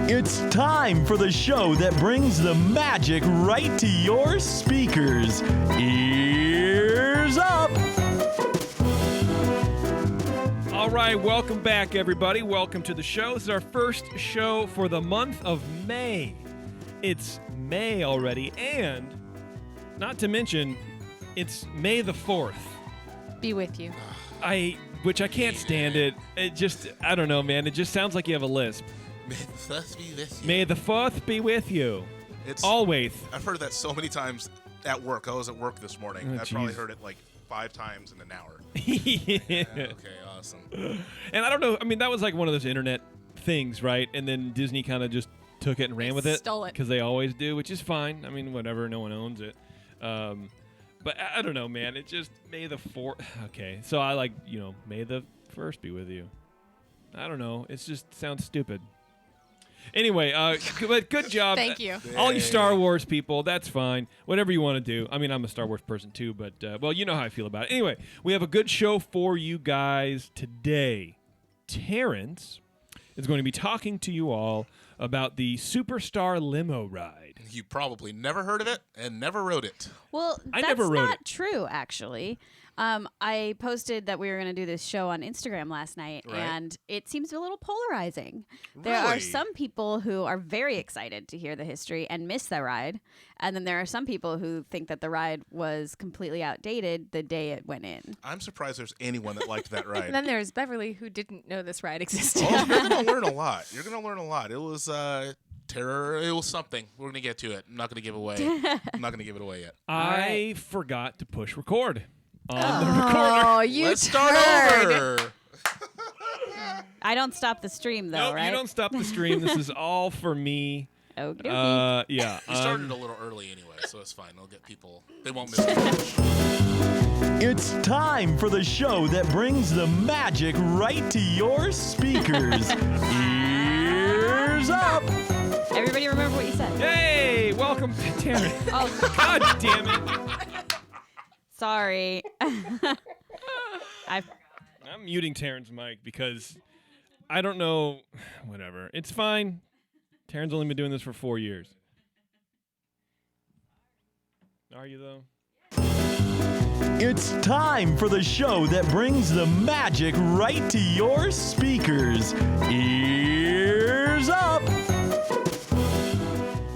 It's time for the show that brings the magic right to your speakers. Ears up! All right, welcome back, everybody. Welcome to the show. This is our first show for the month of May. It's May already, and not to mention, it's May the 4th. Be with you. Which I can't stand it. It just, I don't know, man. It just sounds like you have a lisp. May the 4th be with you. May the 4th be with you. It's always. I've heard that so many times at work. I was at work this morning. Oh, I probably heard it like 5 times in an hour. Yeah. Okay, awesome. And I don't know. I mean, that was like one of those internet things, right? And then Disney kind of just took it and ran with it. Stole it. Because they always do, which is fine. I mean, whatever. No one owns it. But I don't know, man. It just, May the 4th. Okay. So I like, May the 1st be with you. I don't know. It just sounds stupid. Anyway, but good job. Thank you. All you Star Wars people, that's fine. Whatever you want to do. I mean, I'm a Star Wars person too, but, well, you know how I feel about it. Anyway, we have a good show for you guys today. Terrence is going to be talking to you all about the Superstar Limo ride. You probably never heard of it and never rode it. Well, I that's never wrote not it. true, actually. I posted that we were going to do this show on Instagram last night, Right. and it seems a little polarizing. There are Really? some people who are very excited to hear the history and miss the ride, and then there are some people who think that the ride was completely outdated the day it went in. I'm surprised there's anyone that liked that ride. And then there's Beverly, who didn't know this ride existed. Oh, you're going to learn a lot. You're going to learn a lot. It was terror. It was something. We're going to get to it. I'm not going to give away. I'm not going to give it away yet. I forgot to push record on the recorder. Oh, you Let's start turd. over. I don't stop the stream, though, Nope, right? you don't stop the stream. This is all for me. Okay. Yeah. You started a little early anyway, so it's fine. They'll get people. They won't miss it. It's time for the show that brings the magic right to your speakers. Ears up! Everybody remember what you said. Hey, welcome to Terrence. Oh, God damn it. sorry. I'm muting Terrence's mic because I don't know. Whatever. It's fine. Terrence only been doing this for 4 years. Are you, though? It's time for the show that brings the magic right to your speakers. Ears up!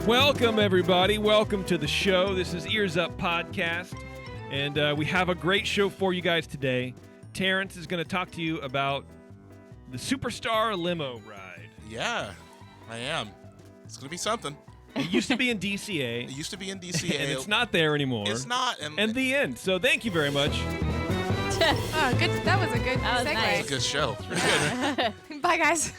Welcome, everybody. Welcome to the show. This is Ears Up Podcast, and we have a great show for you guys today. Terrence is going to talk to you about the Superstar Limo ride. Yeah, I am. It's going to be something. It used to be in DCA, It used to be in DCA. and it's not there anymore. It's not. And the end. So thank you very much. Oh, good. That was a good That was segue. nice. It's a good show. Bye, guys.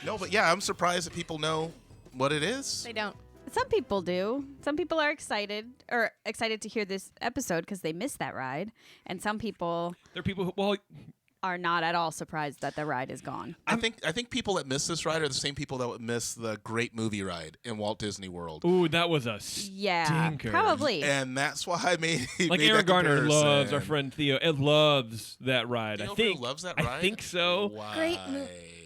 No, but yeah, I'm surprised that people know what it is. They don't. Some people do. Some people are excited to hear this episode because they missed that ride, and some people There are people who, well, are not at all surprised that the ride is gone. I think people that miss this ride are the same people that would miss the great movie ride in Walt Disney World. ooh, that was a Yeah, stinker. probably. And that's why I made Like made Aaron that Garner comparison. loves our friend Theo. It loves that ride. Theo I think loves that I ride? think so. Why? Great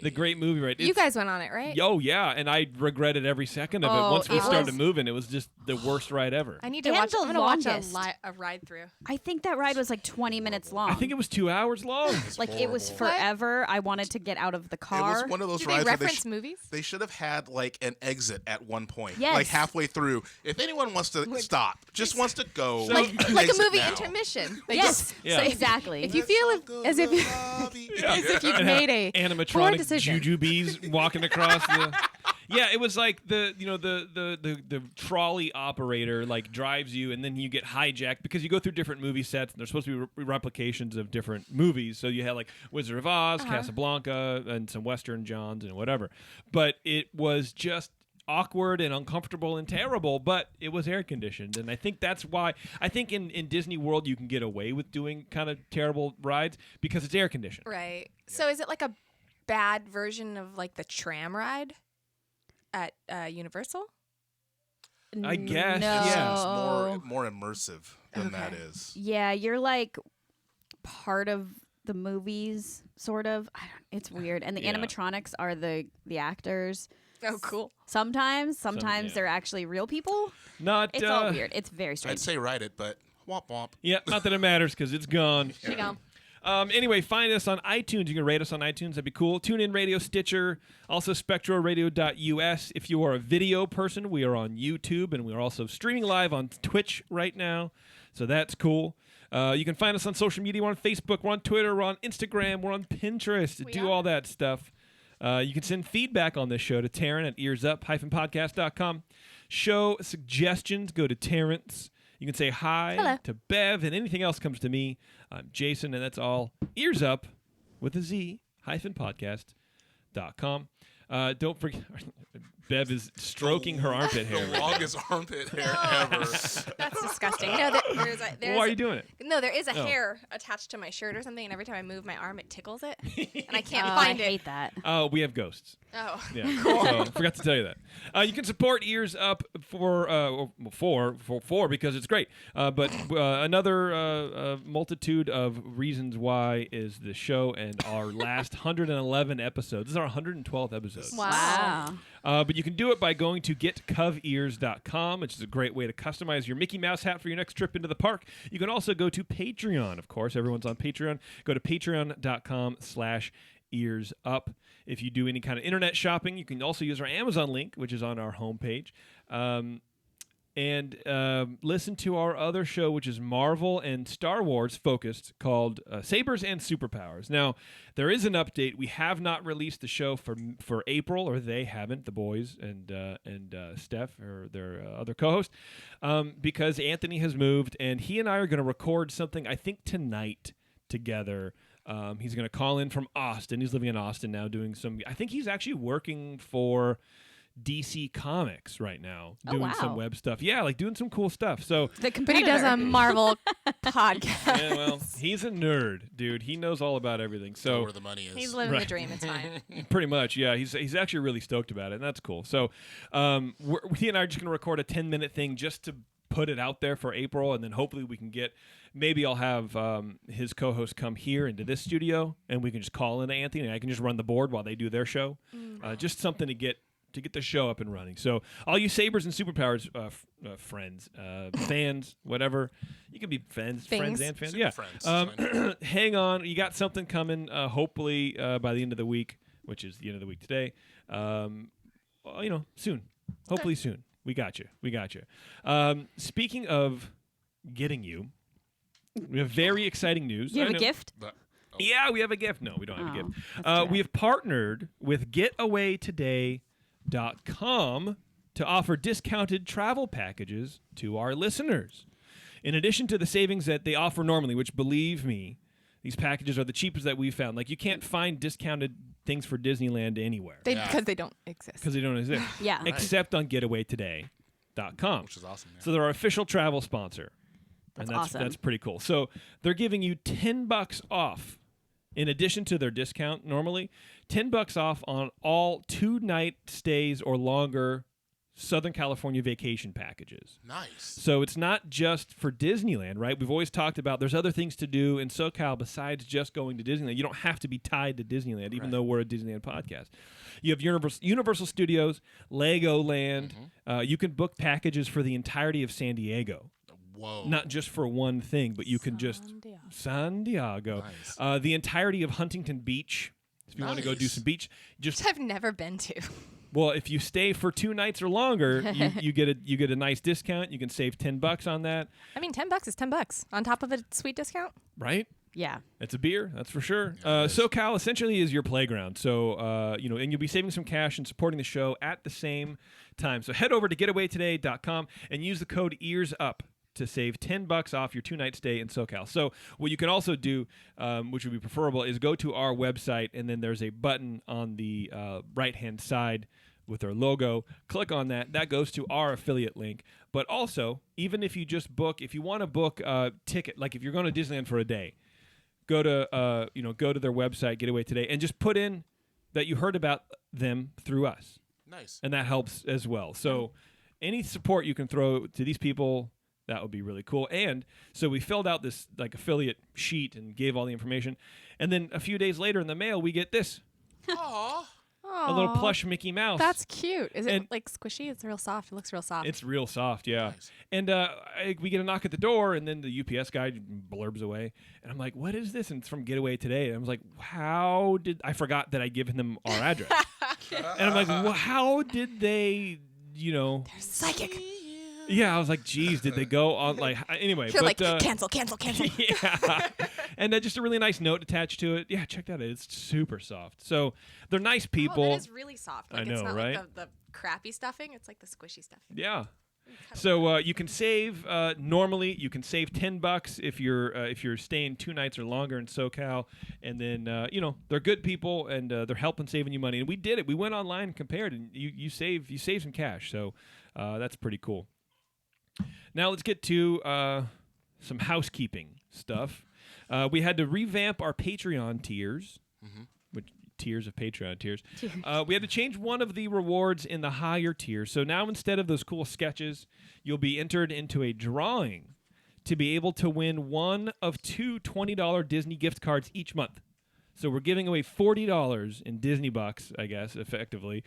The great movie ride. You It's- guys went on it, right? Oh yeah, and I regretted every second of it. Oh, Once we it started was- moving, it was just the worst ride ever. I need to And watch. the I'm gonna watch longest. a ride through. I think that ride was like 20 minutes long. I think it was 2 hours long. like it was horrible. forever. I wanted to get out of the It car. was one of those Do rides they where reference movies? they should have had like an exit at one point, Yes. like halfway through. If anyone wants to stop, just wants to go, Like a exit movie now. intermission. They Yes, just- Yeah. exactly. If you feel as if as if you've made a poor animatronic decision. juju bees walking across the. Yeah, it was like the trolley operator like drives you, and then you get hijacked because you go through different movie sets, and they're supposed to be replications of different movies. So you had like Wizard of Oz, Casablanca, and some Western Johns and whatever. But it was just awkward and uncomfortable and terrible, but it was air conditioned, and I think that's why I think in Disney World you can get away with doing kind of terrible rides because it's air conditioned. Right. So is it like a bad version of like the tram ride at Universal? I guess, No. yeah. It's more immersive than that is. Yeah, you're like part of the movies, sort of. It's weird, and the Yeah. animatronics are the actors. Oh, cool. Sometimes yeah. they're actually real people. Not. It's all weird. It's very I'd strange. say write it, but womp womp. Yeah, not that it matters because it's gone. There you go. Anyway, find us on iTunes. You can rate us on iTunes. That'd be cool. TuneIn Radio, Stitcher, also SpectroRadio.us. If you are a video person, we are on YouTube, and we are also streaming live on Twitch right now. So that's cool. You can find us on social media. We're on Facebook. We're on Twitter. We're on Instagram. We're on Pinterest. We Do are. all that stuff. You can send feedback on this show to Terrence at earsup-podcast.com. Show suggestions, go to Terrence. You can say hi Hello. to Bev, and anything else comes to me. I'm Jason, and that's all. Ears up with a Z-podcast.com. Don't forget, Bev is stroking her armpit hair. The longest armpit hair ever. That's disgusting. No, there's Why are you doing it? No, there is a Oh. hair attached to my shirt or something, and every time I move my arm, it tickles it, and I can't Oh, find I it. hate that. Oh, we have ghosts. Oh, Yeah, so forgot to tell you that. You can support Ears Up for because it's great. But another multitude of reasons why is the show and our last 111 episodes. This is our 112th episode. wow. But you can do it by going to getcoveears.com, which is a great way to customize your Mickey Mouse hat for your next trip into the park. You can also go to Patreon, of course. Everyone's on Patreon. Go to patreon.com/earsup. If you do any kind of internet shopping, you can also use our Amazon link, which is on our homepage. And listen to our other show, which is Marvel and Star Wars focused, called Sabers and Superpowers. Now, there is an update. We have not released the show for April, or they haven't, the boys and Steph, or their other co-host, because Anthony has moved, and he and I are going to record something, I think, tonight together. He's going to call in from Austin. He's living in Austin now, doing some. I think he's actually working for DC Comics right now, Oh, doing some wow. web stuff. Yeah, like doing some cool stuff. So, But he does a Marvel podcast. yeah, well, he's a nerd, dude. He knows all about everything. So, Where the money is. He's living Right. the dream. It's fine. pretty much, yeah. He's actually really stoked about it, and that's cool. So, he and I are just going to record a 10-minute thing just to put it out there for April, and then hopefully we can get. Maybe I'll have his co-host come here into this studio, and we can just call in Anthony, and I can just run the board while they do their show. Just something to get the show up and running. So all you Sabers and Superpowers friends, fans, whatever, you can be friends Things. and fans. Super Yeah. friends, Hang on, you got something coming. Hopefully by the end of the week, which is the end of the week today. Soon. Hopefully soon. We got you. Speaking of getting you, we have very exciting news. You have I a know- gift? But- Yeah, we have a gift. No, we don't have a Oh, gift. that's too We bad. have partnered with getawaytoday.com to offer discounted travel packages to our listeners. In addition to the savings that they offer normally, which, believe me, these packages are the cheapest that we've found. Like, you can't find discounted things for Disneyland anywhere Because they don't exist. because they don't exist. Yeah. Except on getawaytoday.com. Which is awesome. Yeah. So they're our official travel sponsor. That's and awesome. That's pretty cool. So they're giving you $10 off in addition to their discount normally. $10 off on all 2-night stays or longer Southern California vacation packages. Nice. So it's not just for Disneyland, right? We've always talked about there's other things to do in SoCal besides just going to Disneyland. You don't have to be tied to Disneyland, even though we're a Disneyland podcast. You have Universal Studios, Legoland. You can book packages for the entirety of San Diego. Whoa. Not just for one thing, but you can just San Diego. Nice. The entirety of Huntington Beach. If you want to go do Nice. some beach, just Which I've never been to. well, if you stay for 2 nights or longer, you get a nice discount. You can save $10 on that, I mean, $10 is $10 on top of a sweet discount. right? Yeah. It's a beer, that's for sure. Yeah, it is. SoCal essentially is your playground. So, and you'll be saving some cash and supporting the show at the same time. So head over to getawaytoday.com and use the code EARSUP to save $10 off your 2-night stay in SoCal. So what you can also do, which would be preferable, is go to our website, and then there's a button on the right-hand side with our logo. Click on that. That goes to our affiliate link. But also, even if you just book, if you want to book a ticket, like if you're going to Disneyland for a day, go to their website, Getaway Today, and just put in that you heard about them through us, Nice. and that helps as well. So any support you can throw to these people, that would be really cool. And so we filled out this like affiliate sheet and gave all the information, and then a few days later in the mail we get this. Aw. a little Aw, plush Mickey Mouse. That's cute. Is it And- like squishy? It's real soft. It looks real soft. It's real soft, yeah. Nice. And we get a knock at the door, and then the UPS guy blurbs away, and I'm like, "What is this?" And it's from Getaway Today. And I was like, "How did I forgot that I'd given them our address?" And I'm like, well, "How did they, They're psychic. Yeah, I was like, "Geez, did they go on like anyway?" You're but like, cancel. yeah, and just a really nice note attached to it. Yeah, check that out. It's super soft. So they're nice people. Oh, that is really soft. Like, I it's know, not right? like the crappy stuffing. It's like the squishy stuffing. Yeah. So you can save normally. You can save $10 if you're staying 2 nights or longer in SoCal, and then they're good people and they're helping saving you money. And we did it. We went online and compared, and you save some cash. So that's pretty cool. Now let's get to some housekeeping stuff. We had to revamp our Patreon tiers, which tiers of Patreon tiers. We had to change one of the rewards in the higher tier. So now instead of those cool sketches, you'll be entered into a drawing to be able to win one of 2 $20 Disney gift cards each month. So we're giving away $40 in Disney bucks, I guess, effectively,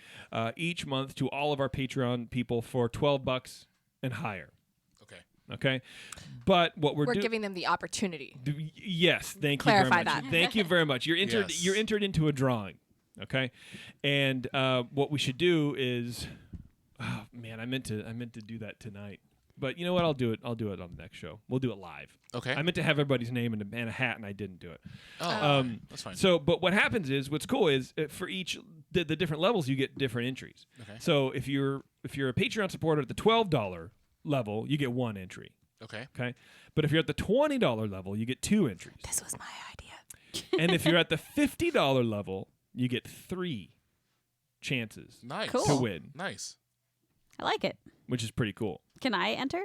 each month to all of our Patreon people for $12 and higher. Okay, but what we're giving them the opportunity. Yes, thank Clarify you very much. that. Thank you very much. You're entered. Yes. You're entered into a drawing. Okay, and what we should do is, oh man, I meant to do that tonight. But you know what? I'll do it. I'll do it on the next show. We'll do it live. Okay. I meant to have everybody's name and a hat, and I didn't do it. Oh, that's fine. So, but what happens is, what's cool is for each the different levels, you get different entries. Okay. So if you're a Patreon supporter at the $12 level, you get 1 entry. Okay. Okay. But if you're at the $20 level, you get 2 entries. This was my idea. And if you're at the $50 level, you get 3 chances Nice. Cool. to win, Nice. I like it. which is pretty cool. Can I enter?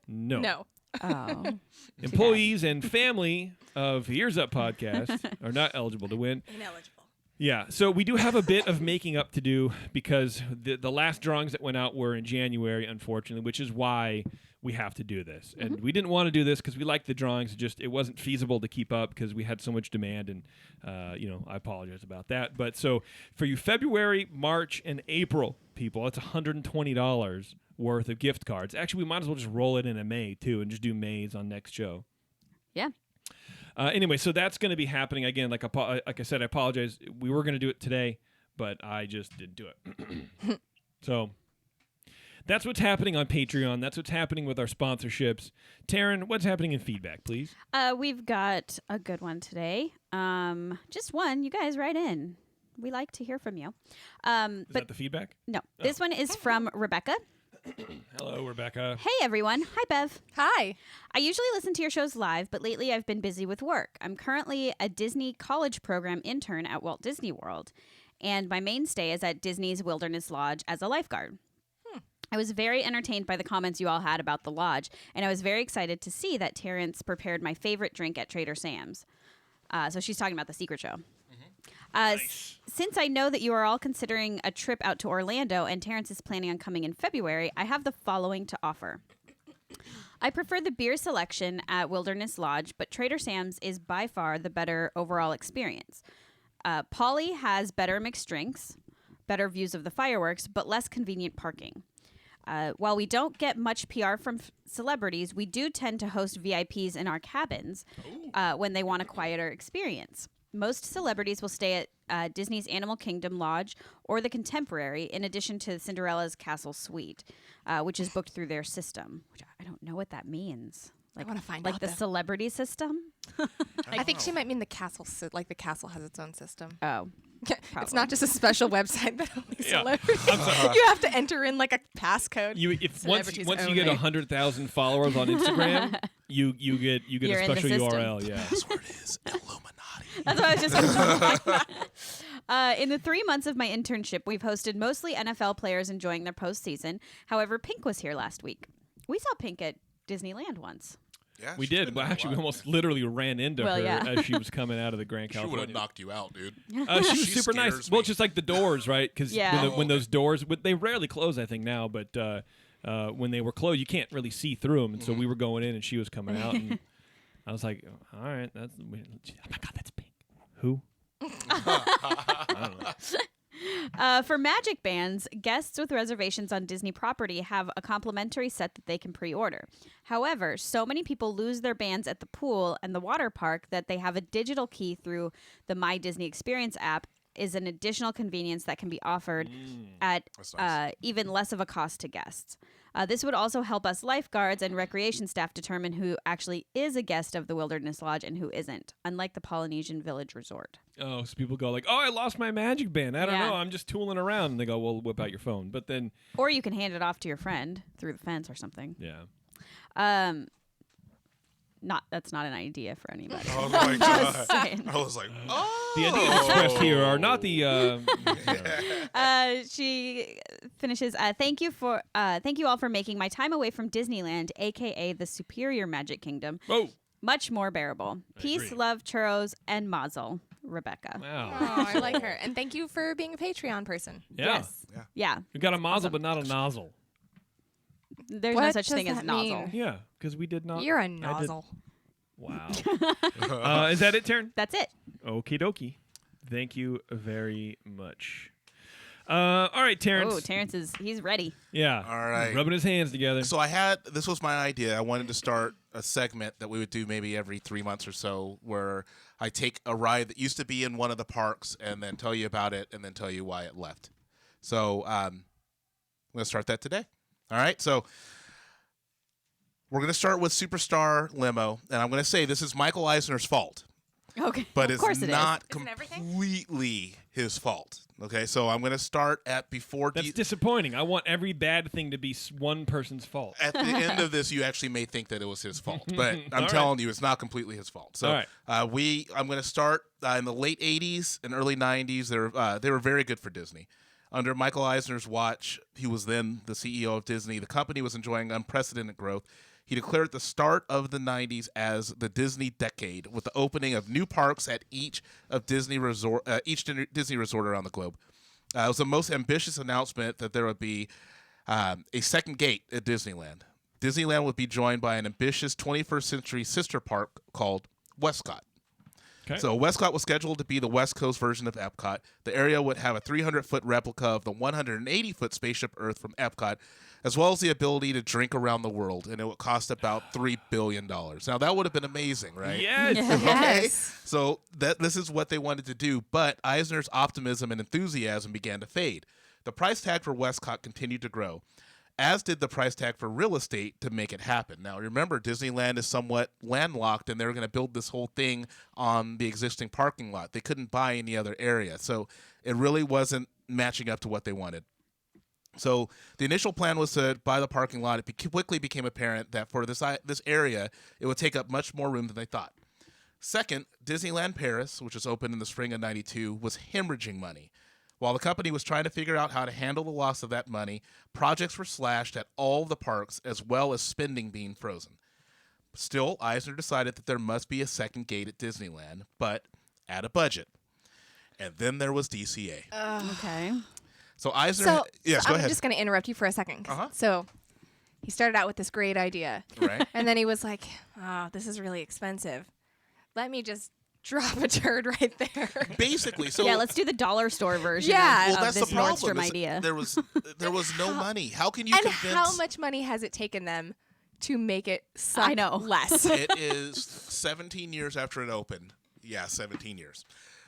No. No. Oh. Employees and family of Ears Up podcast are not eligible to win. Ineligible. Yeah, so we do have a bit of making up to do because the last drawings that went out were in January, unfortunately, which is why we have to do this. And we didn't want to do this because we liked the drawings. It wasn't feasible to keep up because we had so much demand, and I apologize about that. But so for you, February, March, and April people, it's $120 worth of gift cards. Actually, we might as well just roll it into May too, and just do May's on next show. Yeah. Anyway, so that's going to be happening again. Like I said, I apologize. We were going to do it today, but I just didn't do it. So that's what's happening on Patreon. That's what's happening with our sponsorships. Taryn, what's happening in feedback, please? We've got a good one today. Just one. You guys write in. We like to hear from you. Is that the feedback? No, this one is from Rebecca. Hello, Rebecca. Hey, everyone. Hi, Bev. Hi. I usually listen to your shows live, but lately I've been busy with work. I'm currently a Disney College Program intern at Walt Disney World, and my mainstay is at Disney's Wilderness Lodge as a lifeguard. I was very entertained by the comments you all had about the lodge, and I was very excited to see that Terrence prepared my favorite drink at Trader Sam's. So she's talking about the secret show. Since I know that you are all considering a trip out to Orlando and Terrence is planning on coming in February, I have the following to offer. I prefer the beer selection at Wilderness Lodge, but Trader Sam's is by far the better overall experience. Polly has better mixed drinks, better views of the fireworks, but less convenient parking. While we don't get much PR from celebrities, we do tend to host VIPs in our cabins when they want a quieter experience. Most celebrities will stay at Disney's Animal Kingdom Lodge or the Contemporary, in addition to Cinderella's Castle Suite, which is booked through their system. Which I don't know what that means. I want to find Like out. the though. celebrity system? I think she might mean the castle. Like the castle has its own system. Oh. It's Probably. not just a special website that only Yeah. celebrities. You have to enter in like a passcode. Once Celebrities you get only. 100,000 followers on Instagram, you get You're a in the special system. URL. Yeah. Password is Illuminati. That's what I was just in the 3 months of my internship, we've hosted mostly NFL players enjoying their postseason. However, Pink was here last week. We saw Pink at Disneyland once. Yeah, We she's did. been Well, there a actually, we lot. almost literally ran into Well, her yeah. as she was coming out of the Grand She would have California. knocked you out, dude. She was She super nice. scares Well, me. just like the doors, right? Because Yeah. when those doors, they rarely close, I think now, but when they were closed, you can't really see through them. And so we were going in, and she was coming out, and I was like, "All right, oh my God, that's Pink. Who?" I don't know. For magic bands, guests with reservations on Disney property have a complimentary set that they can pre-order. However, so many people lose their bands at the pool and the water park that they have a digital key through the My Disney Experience app is an additional convenience that can be offered at That's nice. even less of a cost to guests. This would also help us lifeguards and recreation staff determine who actually is a guest of the Wilderness Lodge and who isn't, unlike the Polynesian Village Resort. Oh, so people go like, "Oh, I lost my magic band. I don't Yeah. know. I'm just tooling around." And they go, "Well, whip out your phone." But then, Or you can hand it off to your friend through the fence or something. yeah. That's not an idea for anybody. Oh my Just god! saying. I was like, oh. The ideas expressed here are not the. She finishes. Thank you all for making my time away from Disneyland, aka the Superior Magic Kingdom, Oh, much more bearable. Peace, agree. love, churros, and mazel, Rebecca. wow. Oh, I like her. And thank you for being a Patreon person. Yeah. Yes. Yeah. We got a mazel, Awesome. but not a nozzle. There's no What such does thing as that nozzle. mean? Yeah, because we did not. You're a I did- nozzle. Wow. Is that it, Taryn? That's it. Okie dokie. Thank you very much. All right, Terrence. Oh, Terrence he's ready. Yeah. All right. Rubbing his hands together. So this was my idea. I wanted to start a segment that we would do maybe every 3 months or so, where I take a ride that used to be in one of the parks and then tell you about it and then tell you why it left. So I'm going to start that today. All right. So we're going to start with Superstar Limo, and I'm going to say this is Michael Eisner's fault, Okay. but of it's course it is. not Isn't everything? completely his fault. Okay, so I'm going to start at before. That's disappointing. I want every bad thing to be one person's fault. At the end of this, you actually may think that it was his fault, but I'm All telling you, it's not completely his fault. So, All right. I'm going to start in the late '80s and early '90s. They were very good for Disney. Under Michael Eisner's watch, he was then the CEO of Disney. The company was enjoying unprecedented growth. He declared the start of the 90s as the Disney decade, with the opening of new parks at each Disney resort around the globe. It was the most ambitious announcement that there would be a second gate at Disneyland. Disneyland would be joined by an ambitious 21st century sister park called Westcott. Okay. So Westcott was scheduled to be the West Coast version of Epcot. The area would have a 300-foot replica of the 180-foot spaceship Earth from Epcot, as well as the ability to drink around the world, and it would cost about $3 billion. Now, that would have been amazing, right? Yes. Okay, Yes. so this is what they wanted to do, but Eisner's optimism and enthusiasm began to fade. The price tag for Westcott continued to grow, as did the price tag for real estate to make it happen. Now, remember, Disneyland is somewhat landlocked, and they were going to build this whole thing on the existing parking lot. They couldn't buy any other area, so it really wasn't matching up to what they wanted. So the initial plan was to buy the parking lot. It quickly became apparent that for this area, it would take up much more room than they thought. Second, Disneyland Paris, which was opened in the spring of '92, was hemorrhaging money. While the company was trying to figure out how to handle the loss of that money, projects were slashed at all the parks, as well as spending being frozen. Still, Eisner decided that there must be a second gate at Disneyland, but at a budget. And then there was DCA. Okay. So Eisner... So, yes, so go I'm ahead. just going to interrupt you for a second. Uh-huh. So he started out with this great idea. Right? And then he was like, oh, this is really expensive. Let me just drop a turd right there. Basically, so... Yeah, let's do the dollar store version Yeah. of, Well, that's this the problem. Nordstrom is idea. There was no money. How can you And convince... how much money has it taken them to make it suck I know. less? It is 17 years after it opened. Yeah, 17 years.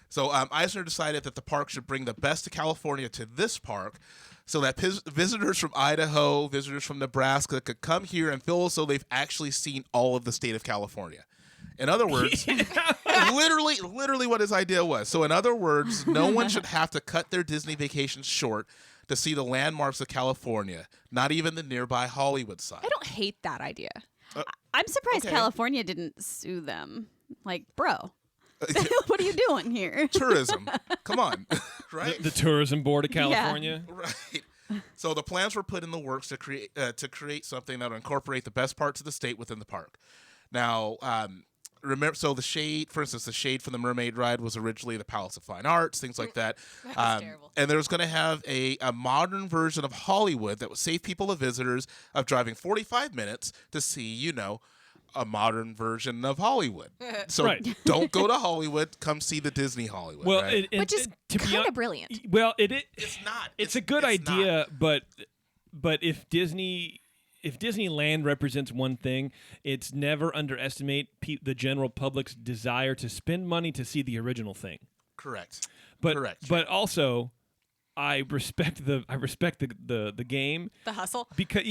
So Eisner decided that the park should bring the best of California to this park so that visitors from Idaho, visitors from Nebraska could come here and feel as though they've actually seen all of the state of California. In other words, literally what his idea was. So in other words, no one should have to cut their Disney vacations short to see the landmarks of California, not even the nearby Hollywood side. I don't hate that idea. I'm surprised Okay. California didn't sue them. Like, bro, what are you doing here? Tourism. Come on. Right? The Tourism Board of California. Right. So the plans were put in the works to create something that would incorporate the best parts of the state within the park. Now, remember, so the shade, for instance, the shade from the Mermaid ride was originally the Palace of Fine Arts, things like that. That was terrible. And there was going to have a modern version of Hollywood that would save people, the visitors, of driving 45 minutes to see, a modern version of Hollywood. So Right. don't go to Hollywood. Come see the Disney Hollywood. Well, right? Which is to be kind of brilliant. Well, it's not. It's a good it's idea, but if Disneyland represents one thing, it's never underestimate the general public's desire to spend money to see the original thing. Correct. But Correct. but also, I respect the game The hustle. because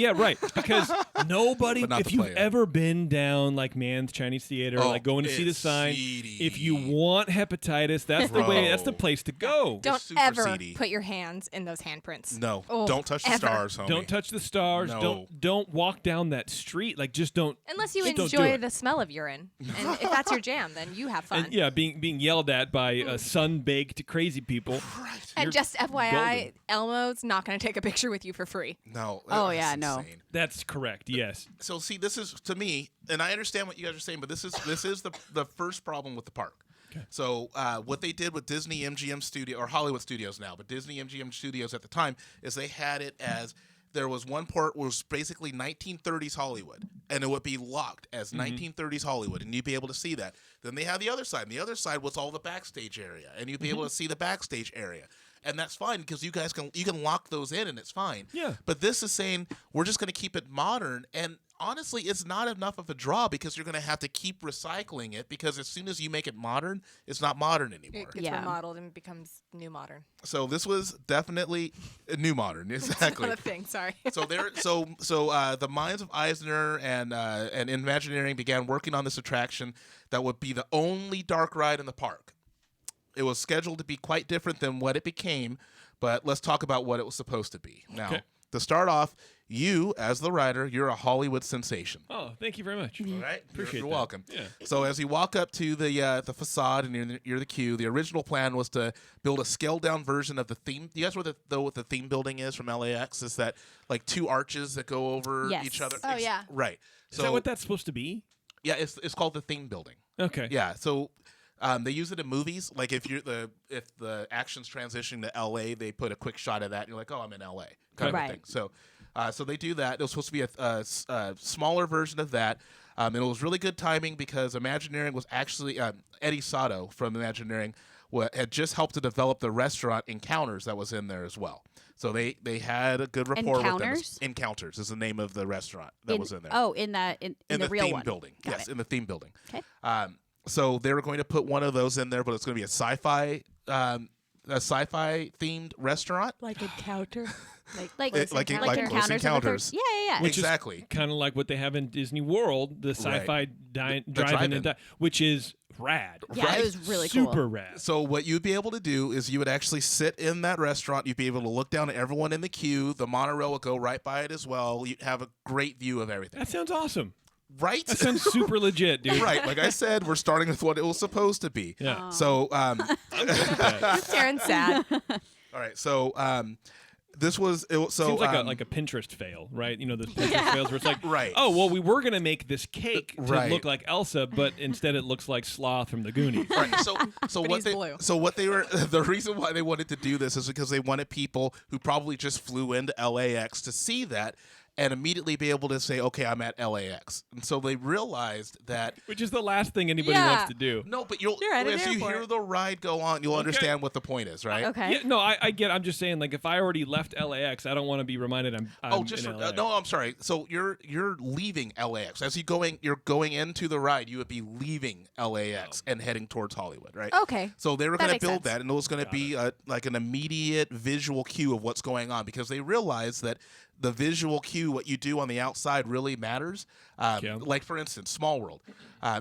because nobody, But not if the you've player. ever been down like Mann's Chinese Theater, Oh, like going to see the it's sign, seedy. if you want hepatitis, that's the way. That's the Bro. place to go. Don't super ever seedy. put your hands in those handprints. No, Oh, don't touch the ever. stars, homie. Don't touch the stars. No. Don't walk down that street. Like just don't. Unless you just don't do enjoy it. the smell of urine. And if that's your jam, then you have fun. And yeah, being yelled at by sun-baked crazy people. And You're just FYI, golden. Elmo's not going to take a picture with you for free. No. Oh, that's yeah, no. insane. That's correct. Yes. So see, this is to me, and I understand what you guys are saying, but this is the first problem with the park. So what they did with Disney MGM Studio or Hollywood Studios now, but Disney MGM Studios at the time is they had it as there was one part was basically 1930s Hollywood, and it would be locked as 1930s Hollywood, and you'd be able to see that. Then they had the other side, and the other side was all the backstage area, and you'd be able to see the backstage area. And that's fine because you can lock those in and it's fine. Yeah. But this is saying we're just going to keep it modern, and honestly, it's not enough of a draw because you're going to have to keep recycling it because as soon as you make it modern, it's not modern anymore. It gets Yeah. remodeled and becomes new modern. So this was definitely a new modern, exactly. Not a thing, sorry. So the minds of Eisner and Imagineering began working on this attraction that would be the only dark ride in the park. It was scheduled to be quite different than what it became, but let's talk about what it was supposed to be. Now, Okay. to start off, you as the rider, you're a Hollywood sensation. Oh, thank you very much. All right, Appreciate you're that. welcome. Yeah. So as you walk up to the facade and you're the queue, the original plan was to build a scaled down version of the theme. You guys know what the theme building is from LAX? Is that like two arches that go over Yes. each other? Oh, yeah. Right. Is So that what that's supposed to be? yeah, it's called the theme building. Okay. Yeah. So they use it in movies. Like if the action's transitioning to LA, they put a quick shot of that, and you're like, oh, I'm in LA, kind of Right. a thing. So they do that. It was supposed to be a smaller version of that. And it was really good timing because Imagineering was actually Eddie Sato from Imagineering had just helped to develop the restaurant Encounters that was in there as well. So they had a good rapport with them. Encounters? Encounters is the name of the restaurant that was in there. Oh, in the in the real theme one. building. Got Yes, it. in the theme building. Okay. So they were going to put one of those in there, but it's going to be a sci-fi themed restaurant. Like a counter. Like It- like Close Close Encounters. Encounters. Yeah. Which Exactly. is kind of like what they have in Disney World, the sci-fi drive-in, and which is rad. Yeah, Right? it was really Super cool. rad. So what you'd be able to do is you would actually sit in that restaurant. You'd be able to look down at everyone in the queue. The monorail would go right by it as well. You'd have a great view of everything. That sounds awesome. Right? That sounds super legit, dude. Right. Like I said, we're starting with what it was supposed to be. Yeah. So, Darren's sad. all right. So, this was it. So Seems like a Pinterest fail, right? You know, those Pinterest fails where it's like, Right. oh, well, we were gonna make this cake to Right. look like Elsa, but instead it looks like Sloth from the Goonies. Right. So But he's blue. what they were the reason why they wanted to do this is because they wanted people who probably just flew into LAX to see that and immediately be able to say, okay, I'm at LAX. And so they realized that Which is the last thing anybody Yeah. wants to do. no, but You're at an as you airport. hear the ride go on, you'll understand what the point is, right? Okay. Yeah, no, I get. I'm just saying, like, if I already left LAX, I don't want to be reminded I'm Oh, just in for, LAX. no, I'm sorry. So you're leaving LAX as you're going into the ride. You would be leaving LAX and heading towards Hollywood, right? Okay. So they were That going to makes build sense. that, and it was going to be like an immediate visual cue of what's going on because they realized that the visual cue, what you do on the outside, really matters. Yeah. Like for instance, Small World.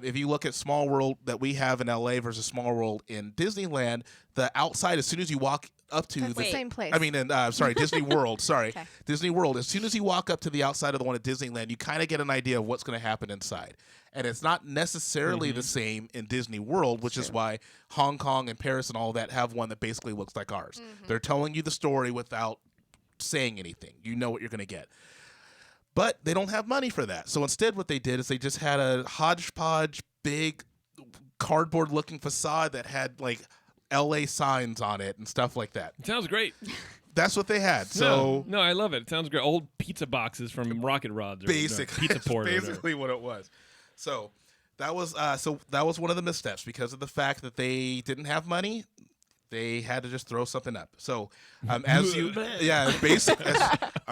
If you look at Small World that we have in LA versus Small World in Disneyland, the outside, as soon as you walk up to That's the the same place. I mean, sorry, Disney World. Sorry, Okay. Disney World. As soon as you walk up to the outside of the one at Disneyland, you kind of get an idea of what's going to happen inside. And it's not necessarily the same in Disney World, which is why Hong Kong and Paris and all that have one that basically looks like ours. They're telling you the story without saying anything. You know what you're going to get. But they don't have money for that. So instead what they did is they just had a hodgepodge, big cardboard-looking facade that had like LA signs on it and stuff like that. It sounds great. That's what they had. So no, I love it. It sounds great. Old pizza boxes from Rocket Rods, or basically, Pizza Port. or whatever. basically what it was. So that was one of the missteps because of the fact that they didn't have money. They had to just throw something up. So, I'm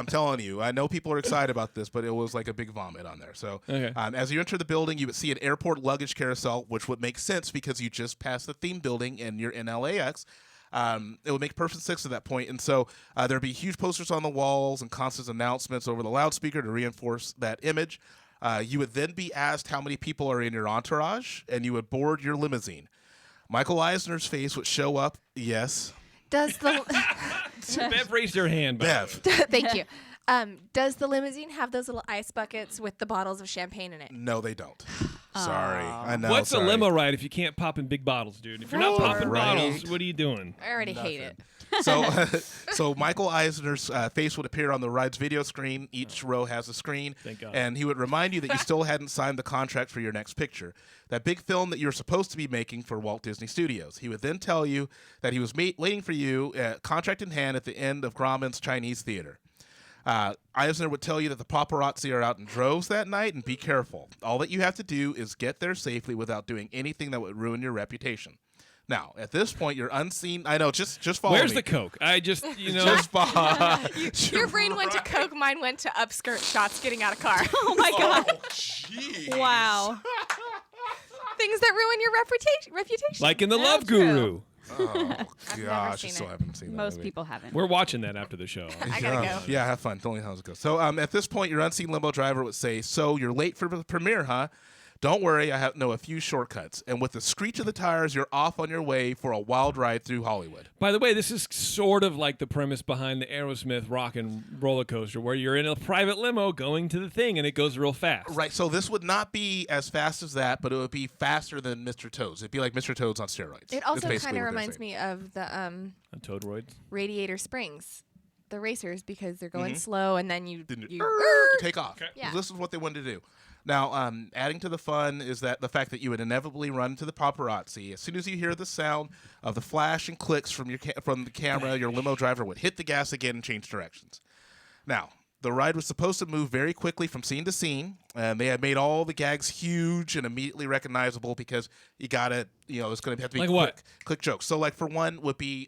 telling you, I know people are excited about this, but it was like a big vomit on there. So, Okay. as you enter the building, you would see an airport luggage carousel, which would make sense because you just passed the theme building and you're in LAX. It would make perfect sense at that point. And so there'd be huge posters on the walls and constant announcements over the loudspeaker to reinforce that image. You would then be asked how many people are in your entourage, and you would board your limousine. Michael Eisner's face would show up. Yes. Does the Bev raised her hand. by the Bev. way. thank you? Does the limousine have those little ice buckets with the bottles of champagne in it? No, they don't. Sorry. I know. What's sorry. a limo ride if you can't pop in big bottles, dude? If you're not popping Right. bottles, what are you doing? I already hate it. So Michael Eisner's face would appear on the ride's video screen. Each row has a screen. Thank God. And he would remind you that you still hadn't signed the contract for your next picture, that big film that you're supposed to be making for Walt Disney Studios. He would then tell you that he was waiting for you, contract in hand, at the end of Grauman's Chinese Theater. Eisner would tell you that the paparazzi are out in droves that night, and be careful. All that you have to do is get there safely without doing anything that would ruin your reputation. Now, at this point, you're unseen. I know, just follow Where's me. the Coke? I just, Just follow. Your brain went to Coke, mine went to upskirt shots getting out of car. Oh my god! Jeez. Wow. Things that ruin your reputation. like in The That's Love true. Guru. Oh I've never gosh, I seen still it. haven't seen that Most movie. people haven't. We're watching that after the show. I gotta go. Yeah, have fun. Tell me how it goes. So at this point, your unseen limo driver would say, "So you're late for the premiere, huh? Don't worry, I know a few shortcuts." And with the screech of the tires, you're off on your way for a wild ride through Hollywood. By the way, this is sort of like the premise behind the Aerosmith rock and roller coaster, where you're in a private limo going to the thing, and it goes real fast. Right. So this would not be as fast as that, but it would be faster than Mr. Toad's. It'd be like Mr. Toad's on steroids. It It's also basically kind of what they're reminds saying. me of the On Toadroids. Radiator Springs, the racers, because they're going slow and then you Take off. Okay. Yeah. This is what they wanted to do. Now, adding to the fun is that the fact that you would inevitably run into the paparazzi. As soon as you hear the sound of the flash and clicks from from the camera, your limo driver would hit the gas again and change directions. Now, the ride was supposed to move very quickly from scene to scene, and they had made all the gags huge and immediately recognizable because you got to, it's going to have to be Like quick, what? quick jokes. So, like for one, would be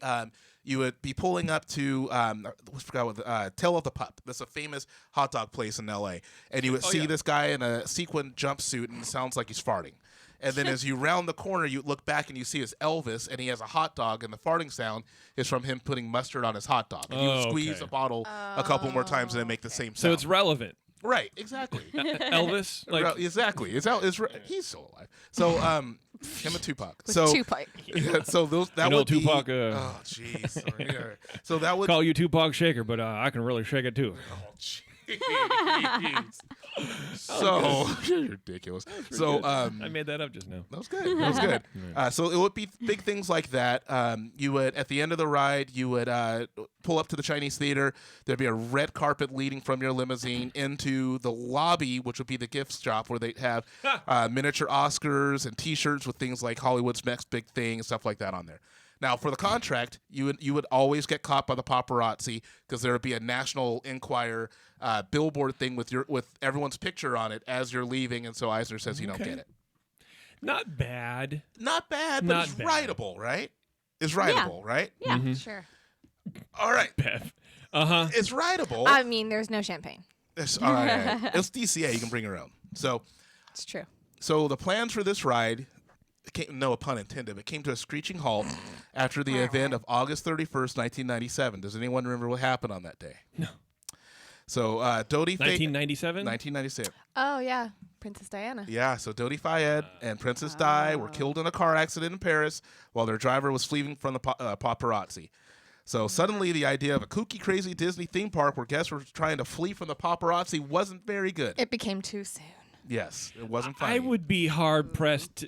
you would be pulling up to I forgot what Tale of the Pup. That's a famous hot dog place in L.A. And you would see yeah. this guy in a sequin jumpsuit, and it sounds like he's farting. And then as you round the corner, you look back and you see it's Elvis, and he has a hot dog, and the farting sound is from him putting mustard on his hot dog. And you Oh, squeeze okay. a bottle a couple more times and then make the same So sound. it's relevant. Right, exactly. Elvis, like Exactly. He's still alive. So him and Tupac. So Tupac. so those that You know, would Tupac, be. Oh jeez. Yeah. So that would. call you Tupac Shaker, but I can really shake it too. Oh, jeez. So you're ridiculous. So I made that up just now. that was good. That was good. So it would be big things like that. You would, at the end of the ride, you would pull up to the Chinese theater. There'd be a red carpet leading from your limousine into the lobby, which would be the gift shop where they'd have miniature Oscars and T-shirts with things like Hollywood's next big thing and stuff like that on there. Now, for the contract, you would always get caught by the paparazzi because there would be a National Enquirer billboard thing with everyone's picture on it as you're leaving, and so Eisner says you don't get it. Not bad. Not bad, but Not it's bad. writable, right? It's writable, right? Yeah. Sure. All right, Bev. Uh-huh. it's writable. I mean, there's no champagne. All right. It's DCA. You can bring your own. So It's true. the plans for this ride, no pun intended, but came to a screeching halt after the event of August 31st, 1997. Does anyone remember what happened on that day? No. So Dodi 1997? 1997. Oh yeah, Princess Diana. Yeah, so Dodi Fayed and Princess Di were killed in a car accident in Paris while their driver was fleeing from the paparazzi. So suddenly the idea of a kooky, crazy Disney theme park where guests were trying to flee from the paparazzi wasn't very good. It became too soon. Yes, it wasn't funny. I would be hard pressed.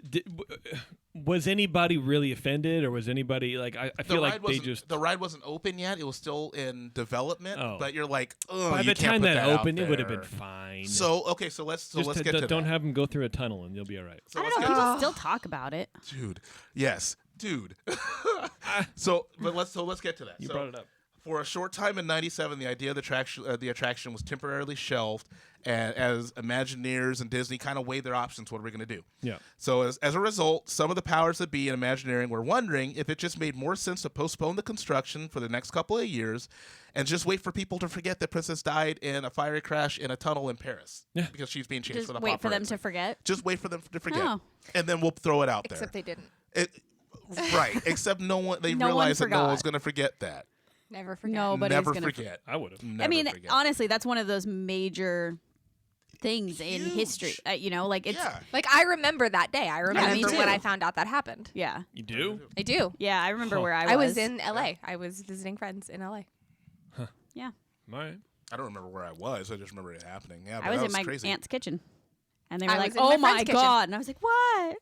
Was anybody really offended, or was anybody like? I feel like they just. The ride wasn't open yet. It was still in development. Oh. But you're like, oh, By you the can't time put that out opened, it would have there. been fine. So let's Just get to don't that. have them go through a tunnel, and you'll be all right. So I let's don't know. get People still talk about it. dude. Yes, dude. Let's get to that. You So brought it up. For a short time in '97, the idea of the attraction was temporarily shelved, and as Imagineers and Disney kind of weighed their options, what are we going to do? Yeah. So as a result, some of the powers that be in Imagineering were wondering if it just made more sense to postpone the construction for the next couple of years and just wait for people to forget that Princess died in a fiery crash in a tunnel in Paris. Yeah. Because she's being chased Just for the wait for them paparazzi. to forget. Just wait for them to forget. Oh. And then we'll throw it out Except there. they didn't. Right. Except no one. They No one realized that no forgot. one's going to forget that. Never forget. Nobody's Never gonna forget. I would have. Never I mean, forget. honestly, that's one of those major things in Huge. history. You know, like it's Yeah. Like, I remember that day. I remember me when too. I found out that happened. yeah. You do? I do. Yeah, I remember Huh. where I was. I was in LA. I was visiting friends in LA. Yeah. All right. I don't remember where I was. I just remember it happening. Yeah, but I was that in my crazy. aunt's kitchen. And they were I like, was in my "Oh my friend's kitchen." god!" And I was like, "What?"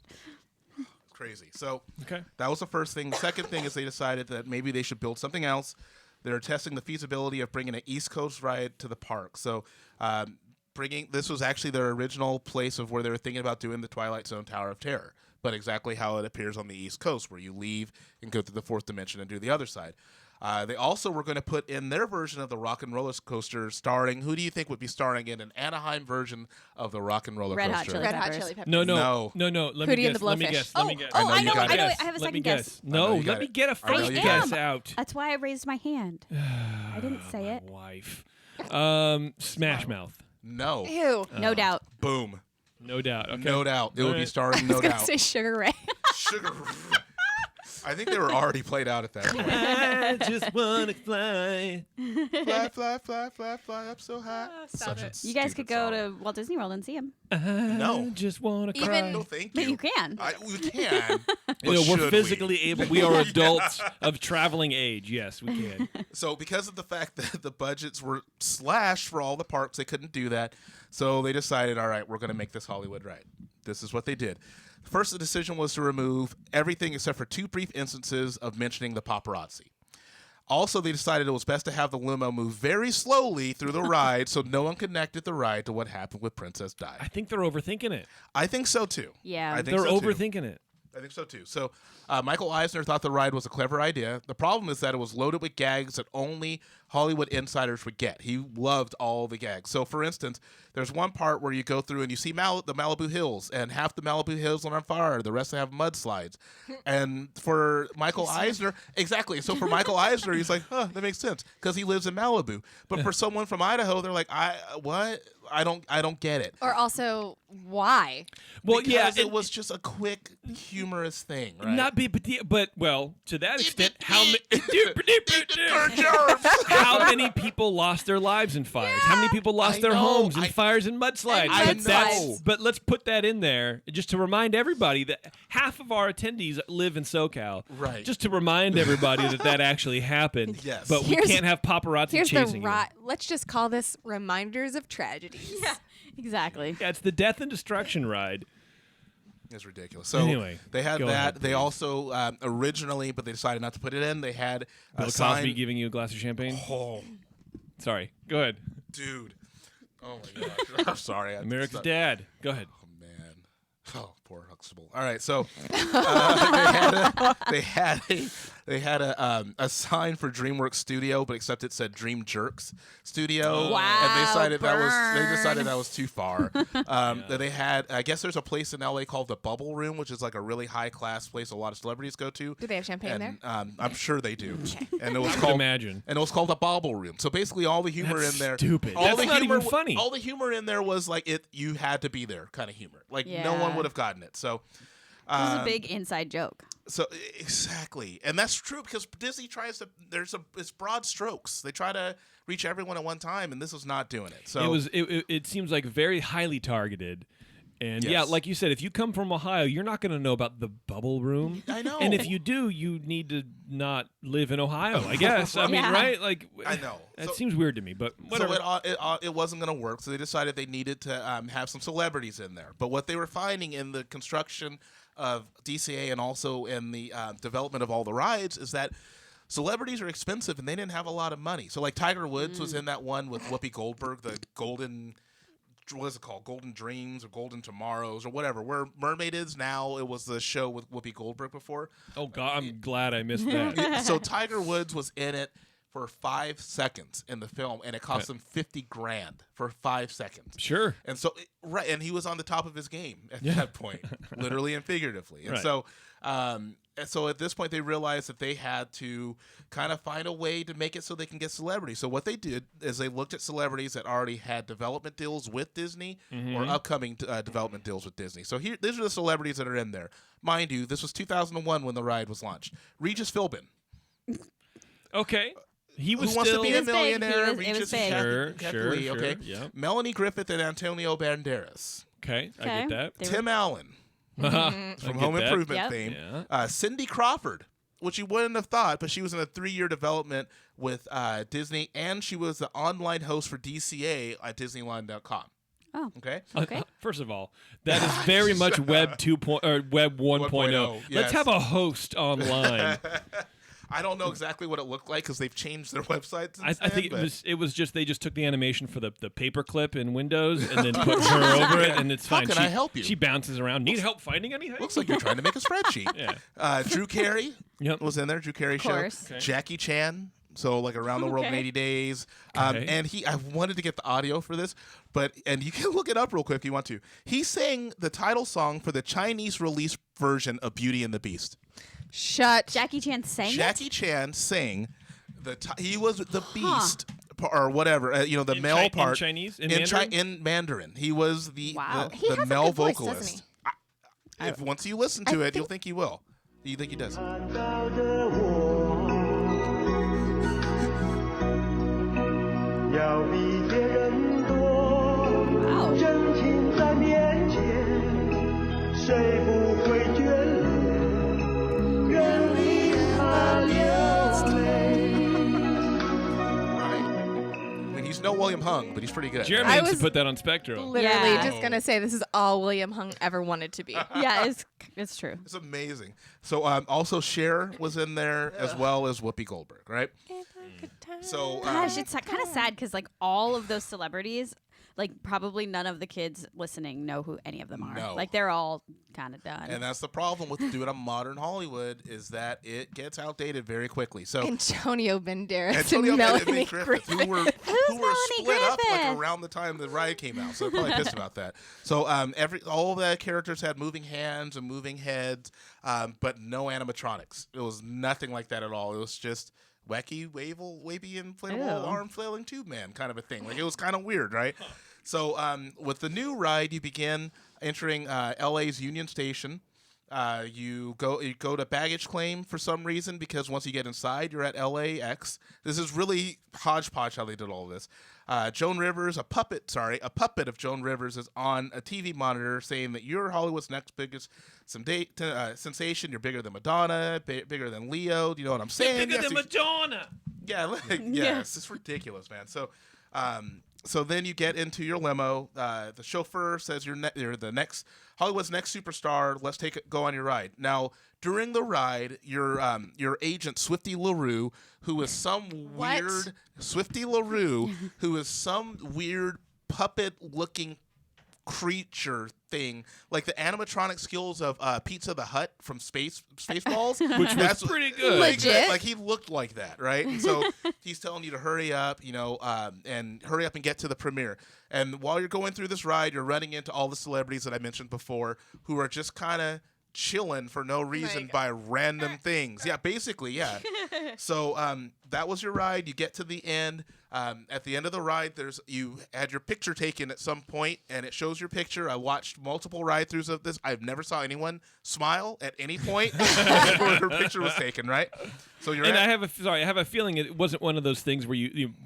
Crazy. So Okay. that was the first thing. The second thing is they decided that maybe they should build something else. They're testing the feasibility of bringing an East Coast ride to the park. So this was actually their original place of where they were thinking about doing the Twilight Zone Tower of Terror, but exactly how it appears on the East Coast, where you leave and go through the fourth dimension and do the other side. They also were going to put in their version of the Rock and Roller Coaster, starring, who do you think would be starring in an Anaheim version of the Rock and Roller Red Hot Coaster? Chili Red Hot Peppers. Chili Peppers. No. No. Let Hootie me and the guess. Let me Blowfish. guess. Oh, Let me guess. oh, I you know. got I it. know. Yes. I have a Let me second guess. guess. No, you got let me it. get a I know first you guess got it. out. That's why I raised my hand. I didn't say My it. wife. Smash Mouth. No. Ew. No doubt. Boom. No doubt. Okay. No doubt. It would be Alright. starring I No was going to Doubt. say Sugar Ray. Sugar. I think they were already played out at that point. I just wanna fly. Fly, fly, fly, fly, fly up so high. stop Such a it. You guys stupid could go song. to Walt Disney World and see him. No. I just wanna Even- cry. No, thank But you. you can. We can. You know, but we're should physically able. We are Yeah. adults of traveling age. Yes, we can. So because of the fact that the budgets were slashed for all the parks, they couldn't do that. So they decided, all right, we're going to make this Hollywood ride. This is what they did. First, the decision was to remove everything except for two brief instances of mentioning the paparazzi. Also, they decided it was best to have the limo move very slowly through the ride so no one connected the ride to what happened with Princess Di. I think they're overthinking it. I think so, too. Yeah. I think They're so, too. overthinking it. I think so too. So, Michael Eisner thought the ride was a clever idea. The problem is that it was loaded with gags that only Hollywood insiders would get. He loved all the gags. So, for instance, there's one part where you go through and you see the Malibu Hills, and half the Malibu Hills are on fire. The rest have mudslides. And for Michael Eisner, exactly. So for Michael Eisner, he's like, huh, that makes sense because he lives in Malibu. But for someone from Idaho, they're like, what? I don't get it. Or also, why? Well, Because yeah, it was just a quick, humorous thing, right? not be, but well, to that extent, how many people lost their lives in fires? How many people lost I their know. homes in fires and mudslides? And But mudslides. but let's put that in there just to remind everybody that half of our attendees live in SoCal. Right. Just to remind everybody that actually happened. Yes. But we Here's- can't have paparazzi Here's chasing the you. Let's just call this Reminders of Tragedies. Yeah. Exactly. Yeah, it's the death and destruction ride. It's ridiculous. So Anyway, they had go that. ahead, They please. also originally, but they decided not to put it in. They had a Bill sign. Cosby giving you a glass of champagne. Oh, Sorry. Go ahead. dude. Oh my gosh. I'm sorry. America's Dad. Go ahead. Oh man. Oh, poor Huxtable. All right, so they had a sign for DreamWorks Studio, but except it said Dream Jerks Studio, Wow, and they decided burn. that was too far. They had, I guess, there's a place in LA called the Bubble Room, which is like a really high class place a lot of celebrities go to. Do they have champagne there? And I'm sure they do. And it was I would called imagine. and it was called the Bobble Room. So basically, all the humor That's in there, stupid. All That's the not humor, even funny. All the humor in there was like you had to be there kind of humor. Like no Yeah. one would have gotten it. So, It was a big inside joke. so exactly, and that's true because Disney tries to. It's broad strokes. They try to reach everyone at one time, and this was not doing it. So It seems like very highly targeted. And yeah, Yes. like you said, if you come from Ohio, you're not going to know about the Bubble Room. I know. And if you do, you need to not live in Ohio, I guess. I mean, Yeah. right? Like I know. That So- seems weird to me, but whatever. So it wasn't going to work. So they decided they needed to have some celebrities in there. But what they were finding in the construction of DCA and also in the development of all the rides is that celebrities are expensive and they didn't have a lot of money. So like Tiger Woods was in that one with Whoopi Goldberg, the Golden. What is it called? Golden Dreams or Golden Tomorrows or whatever. Where Mermaid is now, it was the show with Whoopi Goldberg before. Oh God, I'm glad I missed that. So Tiger Woods was in it for 5 seconds in the film, and it cost them $50,000 for 5 seconds. Sure. And so, and he was on the top of his game at that point, literally and figuratively. And so at this point, they realized that they had to kind of find a way to make it so they can get celebrities. So what they did is they looked at celebrities that already had development deals with Disney or upcoming development deals with Disney. So these are the celebrities that are in there. Mind you, this was 2001 when the ride was launched. Regis Philbin. Okay. He was Who Wants to Be a He was big. Millionaire? It was Regis big. Sure, okay. yeah. Melanie Griffith and Antonio Banderas. Okay, I get that. Tim Allen. I From get Home that. Improvement Yep. fame. Yeah. Cindy Crawford, which you wouldn't have thought, but she was in a 3-year development with Disney, and she was the online host for DCA at Disneyland.com. Oh. Okay. Okay. First of all, that is very much Web 2. Or Web 1.0. 1.0, Let's yes. have a host online. I don't know exactly what it looked like because they've changed their website since I think then, it was just they just took the animation for the paperclip in Windows and then put her over it, and it's How fine. can I help you? She bounces around. Need help finding anything? Looks like you're trying to make a spreadsheet. Yeah. Drew Carey Yep. was in there. Drew Carey show. course. Okay. Jackie Chan. So like Around the World in Okay. 80 Days. Okay. And I wanted to get the audio for this, and you can look it up real quick if you want to. He sang the title song for the Chinese release version of Beauty and the Beast. Shut. Jackie Chan sang it? Jackie Chan sang he was the Beast or whatever, the In male in part Chinese in in Mandarin? In Mandarin. He was Wow. He the has a male good voice, vocalist. doesn't If once you listen to it, you'll think he will. You think he does? 看到的我，要比别人多。 Wow. 真情在面前，谁不会眷恋？愿为他流泪。 Right. I mean, he's no William Hung, but he's pretty good. Jeremy I needs to was put that on Spectrum. Literally Yeah. just gonna say this is all William Hung ever wanted to be. Yeah, it's true. It's amazing. So also Cher was in there as well as Whoopi Goldberg, right? So Gosh, it's kind of sad because like all of those celebrities, like probably none of the kids listening know who any of them are. No. Like they're all kind of done. and that's the problem with doing a modern Hollywood is that it gets outdated very quickly. So Antonio Banderas Antonio and Banderas Melanie and Griffith, who were Melanie split up like Griffith? around the time the riot came out, so they're probably pissed about that. So all the characters had moving hands and moving heads, but no animatronics. It was nothing like that at all. It was just wacky, wavy, inflatable Ew. arm flailing tube man kind of a thing. Like it was kind of weird, right? So with the new ride, you begin entering LA's Union Station. You go to baggage claim for some reason because once you get inside, you're at LAX. This is really hodgepodge how they did all this. Joan Rivers, a puppet of Joan Rivers is on a TV monitor saying that you're Hollywood's next biggest sensation. You're bigger than Madonna, bigger than Leo. Do you know what I'm saying? Bigger than Yes, Madonna. yeah, yes, it's ridiculous, man. So then you get into your limo. The chauffeur says you're the next Hollywood's next superstar. Let's go on your ride. Now during the ride, your agent Swifty LaRue, who is some What? weird Swifty LaRue, who is some weird puppet-looking creature thing, like the animatronic skills of Pizza the Hut from Spaceballs, Which was pretty good. Legit? Like he looked like that, right? And so he's telling you to hurry up, and hurry up and get to the premiere. And while you're going through this ride, you're running into all the celebrities that I mentioned before, who are just kind of chilling for no reason God. by random things. Yeah, basically, yeah. So that was your ride. You get to the end. At the end of the ride, you had your picture taken at some point, and it shows your picture. I watched multiple ride-throughs of this. I've never saw anyone smile at any point before her picture was taken. Right. So you're. And I have a feeling it wasn't one of those things where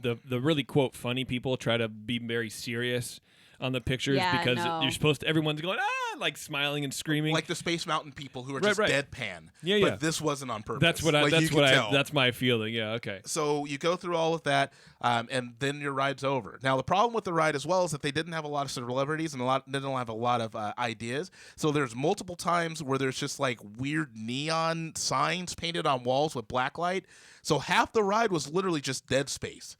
the really quote funny people try to be very serious on the pictures Yeah, because no. you're supposed to. Everyone's going like smiling and screaming. like the Space Mountain people who are Right, just right. deadpan. Yeah, yeah. But this wasn't on purpose. that's what I. Like, you That's could what I. tell. That's my feeling. Yeah. Okay. So you go through all of that, and then your ride's over. Now the problem with the ride as well is that they didn't have a lot of celebrities and didn't have a lot of ideas. So there's multiple times where there's just like weird neon signs painted on walls with black light. So half the ride was literally just dead space.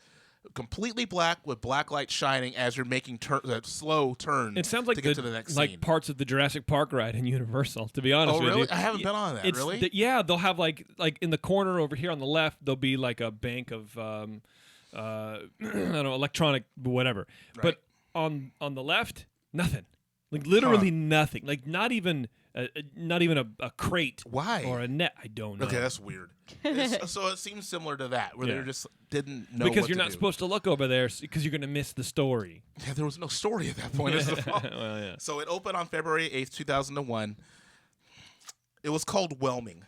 completely black with black light shining as you're making slow turns. It sounds like to get to the next like scene. parts of the Jurassic Park ride in Universal. To be honest Oh, with really? you, I haven't been on that. It's Really? yeah, they'll have like in the corner over here on the left, there'll be like a bank of I don't know, electronic whatever. Right. But on the left, nothing. Like literally nothing. Like not even a crate. Why? Or a net. I don't know. Okay, that's weird. So it seems similar to that, where Yeah. they just didn't know because what you're to not do. supposed to look over there because you're going to miss the story. Yeah, there was no story at that point. Is the problem. Well, yeah. So it opened on February 8th, 2001. It was called Whelming.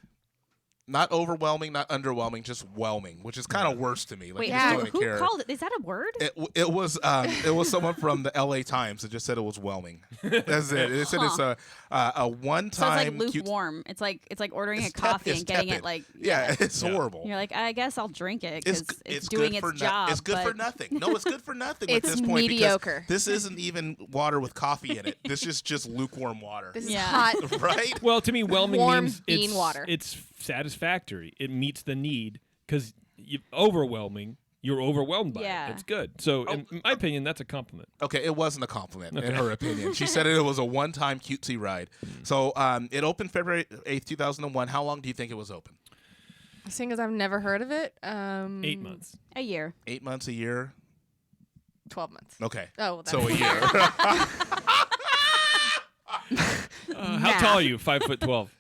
Not overwhelming, not underwhelming, just whelming, which is kind of worse to me. Like, Wait, you just don't who care. called it? Is that a word? It was someone from the L.A. Times that just said it was whelming. That's it. It said it's a one So it's time. like lukewarm. It's like ordering a It's coffee it's and getting tepid. it like yeah, it's Yeah. horrible. You're like, I guess I'll drink it because it's good doing for its job. It's good for but- nothing. No, it's good for nothing at It's this point. mediocre. Because this isn't even water with coffee in it. This is just lukewarm water. This is Yeah. hot. Right? Well, to me, whelming Warm means bean it's, water. it's satisfactory. It meets the need because overwhelming, you're overwhelmed by Yeah. it. It's good. So, in my opinion, that's a compliment. Okay, it wasn't a compliment in her opinion. She said it was a one-time cutesy ride. So it opened February 8th, 2001. How long do you think it was open? Seeing as I've never heard of it. 8 months. A year. 8 months, a year? 12 months. Okay. Oh, well, So a year. How tall are you? 5'12".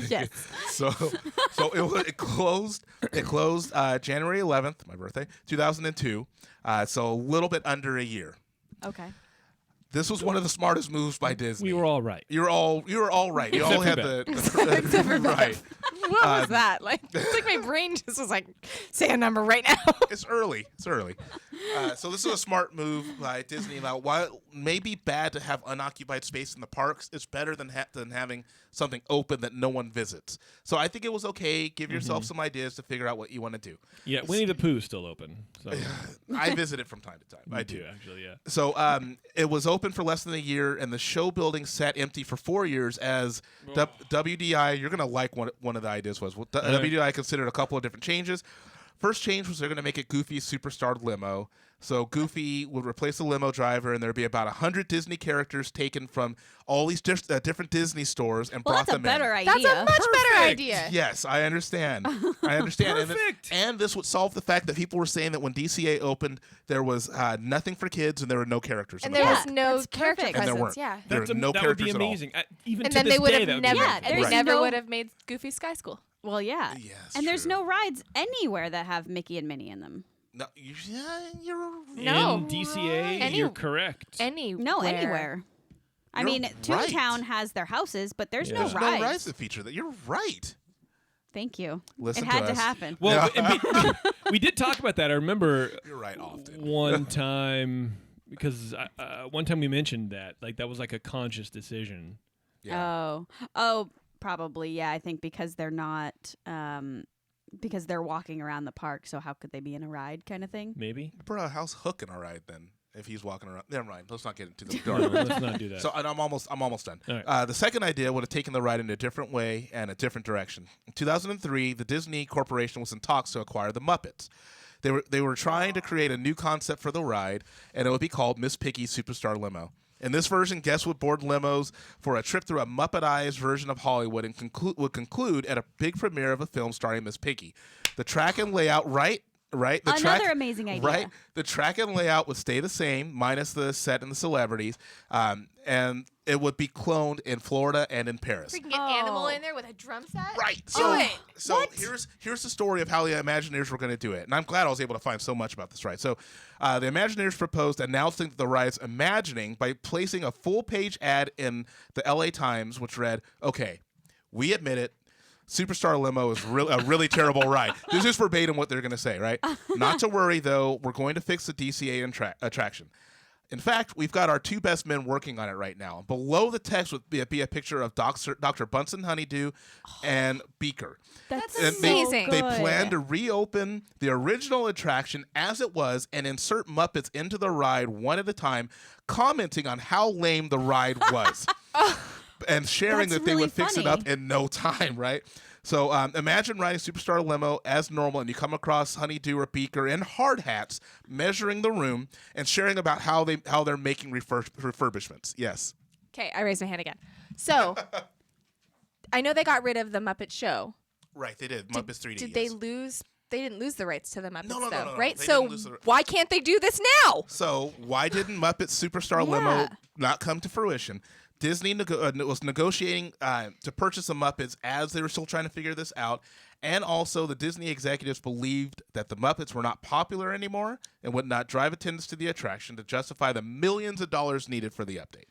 Yes. So it closed January 11th, my birthday, 2002. So a little bit under a year. Okay. This was one of the smartest moves by Disney. We were all right. You were all right. You all Except had for the right. What was that? Like, it's like my brain just was like, say a number right now. It's early. So this is a smart move by Disney. Now, while it may be bad to have unoccupied space in the parks, it's better than having something open that no one visits. So I think it was okay. Give yourself some ideas to figure out what you want to do. Yeah, Winnie the Pooh's still open. So I visit it from time to time. I me do. too, actually, yeah. So it was open for less than a year, and the show building sat empty for 4 years as WDI, you're going to like one of the ideas was. Well, WDI considered a couple of different changes. First change was they're going to make it Goofy's Superstar Limo. So Goofy would replace the limo driver, and there'd be about 100 Disney characters taken from all these different Disney stores and Well, brought that's a them in. better idea. That's a much better Perfect. idea. Yes, I understand. Perfect. And this would solve the fact that people were saying that when DCA opened, there was nothing for kids and there were no characters. And in the there park. was no that's character perfect. And there presence. weren't. Yeah. There were no that would be characters at all. amazing. Even And to then this they would day, have that would never, be Yeah, amazing. and they there's never no- would have made Goofy Sky School. Well, yeah. Yes, And there's true. no rides anywhere that have Mickey and Minnie in them. No, you're No. In DCA, Any- you're correct. No, anywhere. I You're mean, right. Toontown has their houses, but there's Yeah. no There's rides. no rides that feature that. You're right. Thank you. Listen it had to to us. happen. Well, we did talk about that. I remember You're right often. one time because one time we mentioned that that was like a conscious decision. Yeah. Oh, probably. Yeah, I think because they're not, because they're walking around the park. So how could they be in a ride, kind of thing? Maybe. Bro, how's Hook in a ride then? If he's walking around, never mind. Let's not get into the No, dark. let's not do that. So and I'm almost done. All right. The second idea would have taken the ride in a different way and a different direction. In 2003, the Disney Corporation was in talks to acquire the Muppets. They were trying to create a new concept for the ride, and it would be called Miss Piggy's Superstar Limo. In this version, guests would board limos for a trip through a Muppetized version of Hollywood and would conclude at a big premiere of a film starring Miss Piggy. The track and layout, right? The Another amazing idea. Right? The track and layout would stay the same, minus the set and the celebrities, and it would be cloned in Florida and in Paris. Freaking get Animal in there with a drum set. Right. Do So, it. so here's the story of how the Imagineers were going to do it, and I'm glad I was able to find so much about this ride. So, the Imagineers proposed announcing the ride's imagining by placing a full-page ad in the L.A. Times, which read, "Okay, we admit it. Superstar Limo is a really terrible ride." This is verbatim what they're going to say, right? Not to worry, though. We're going to fix the DCA attraction. In fact, we've got our two best men working on it right now. Below the text would be a picture of Dr. Bunsen Honeydew and Beaker. That's And amazing. They good. plan to reopen the original attraction as it was and insert Muppets into the ride one at a time, commenting on how lame the ride was. and sharing That's that they really would fix it up funny. in no time, right? So imagine riding Superstar Limo as normal, and you come across Honeydew or Beaker in hard hats, measuring the room and sharing about how they're making refurbishments. Yes. Okay, I raised my hand again. So, I know they got rid of the Muppet Show. Right, they did. Muppets 3D. Did yes. they lose? They didn't lose the rights to the Muppets, No, though, no, right? they So didn't lose the- why can't they do this now? So why didn't Muppet Superstar Limo Yeah. not come to fruition? Disney was negotiating to purchase the Muppets as they were still trying to figure this out. And also, the Disney executives believed that the Muppets were not popular anymore and would not drive attendance to the attraction to justify the millions of dollars needed for the update.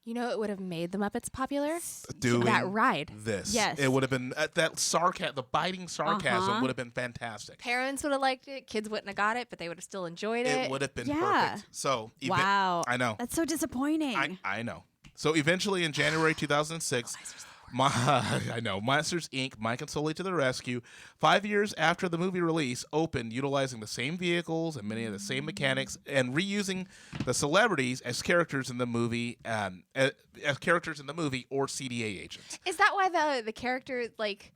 You know, it would have made the Muppets popular. Doing that ride. this. Yes. It would have been the biting sarcasm Uh-huh. would have been fantastic. Parents would have liked it. Kids wouldn't have got it, but they would have still enjoyed it. It would have been Yeah. perfect. So, Wow. I know. That's so disappointing. I know. So eventually in January 2006, I know, Monsters, Inc., Mike and Sully to the rescue, 5 years after the movie release, opened utilizing the same vehicles and many of the same mechanics and reusing the celebrities as characters in the movie, or CDA agents. Is that why the character, like,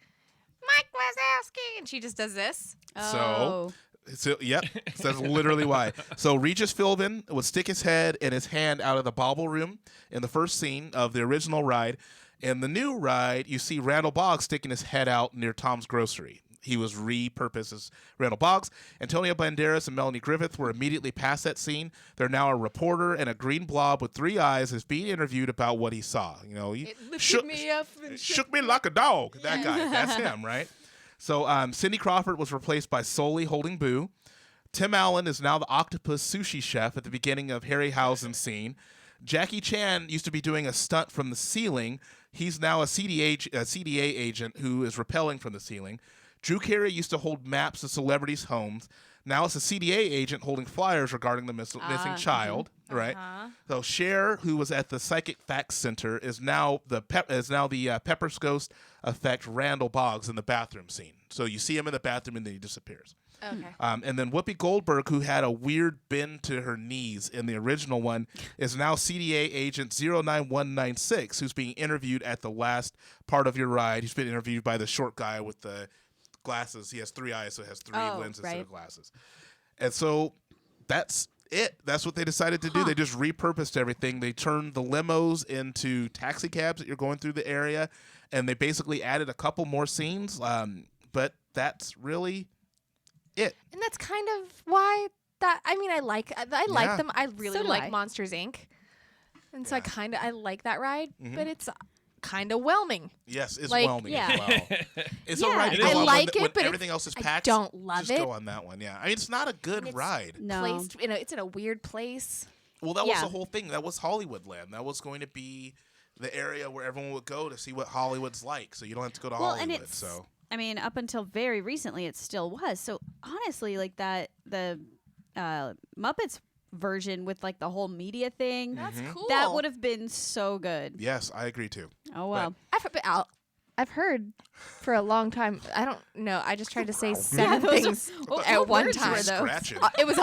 Mike Wazowski, and she just does this? Oh. So, yep, that's literally why. So Regis Philbin would stick his head and his hand out of the bauble room in the first scene of the original ride. In the new ride, you see Randall Boggs sticking his head out near Tom's Grocery. He was repurposed as Randall Boggs. Antonio Banderas and Melanie Griffith were immediately past that scene. They're now a reporter, and a green blob with 3 eyes is being interviewed about what he saw. You know, he It lifted me up and shook me like a dog. That guy, that's him, right? So Cindy Crawford was replaced by Sully holding Boo. Tim Allen is now the octopus sushi chef at the beginning of Harryhausen's scene. Jackie Chan used to be doing a stunt from the ceiling. He's now a CDA agent who is rappelling from the ceiling. Drew Carey used to hold maps of celebrities' homes. Now it's a CDA agent holding flyers regarding the missing child. Right. So Cher, who was at the Psychic Facts Center, is now the Pepper's Ghost effect Randall Boggs in the bathroom scene. So you see him in the bathroom and then he disappears. Okay. And then Whoopi Goldberg, who had a weird bend to her knees in the original one, is now CDA agent 09196, who's being interviewed at the last part of your ride. He's been interviewed by the short guy with the glasses. He has 3 eyes, so he has 3 lenses instead of glasses. And so that's it. That's what they decided to do. They just repurposed everything. They turned the limos into taxi cabs that you're going through the area, and they basically added a couple more scenes. But that's really it. And that's kind of why I like Yeah. them. I really So do like I. Monsters Inc. And so I like that ride, Mm-hmm. but it's kind of whelming. Yes, it's Like, whelming yeah. as well. It's Yeah. all right to I go on like when it, but everything else is I packed. don't love just it. go on that one. Yeah, I mean, it's not a good It's ride. No. Placed, it's in a weird place. Well, that was Yeah. the whole thing. That was Hollywoodland. That was going to be the area where everyone would go to see what Hollywood's like. So you don't have to go to Well, Hollywood. and it's, so I mean, up until very recently, it still was. So honestly, like the Muppets version with like the whole media thing, That's cool. that would have been so good. yes, I agree too. Oh well. I've heard for a long time. I don't know. I just tried to say Yeah, 7 those things what at one words were time. those? Scratching. It was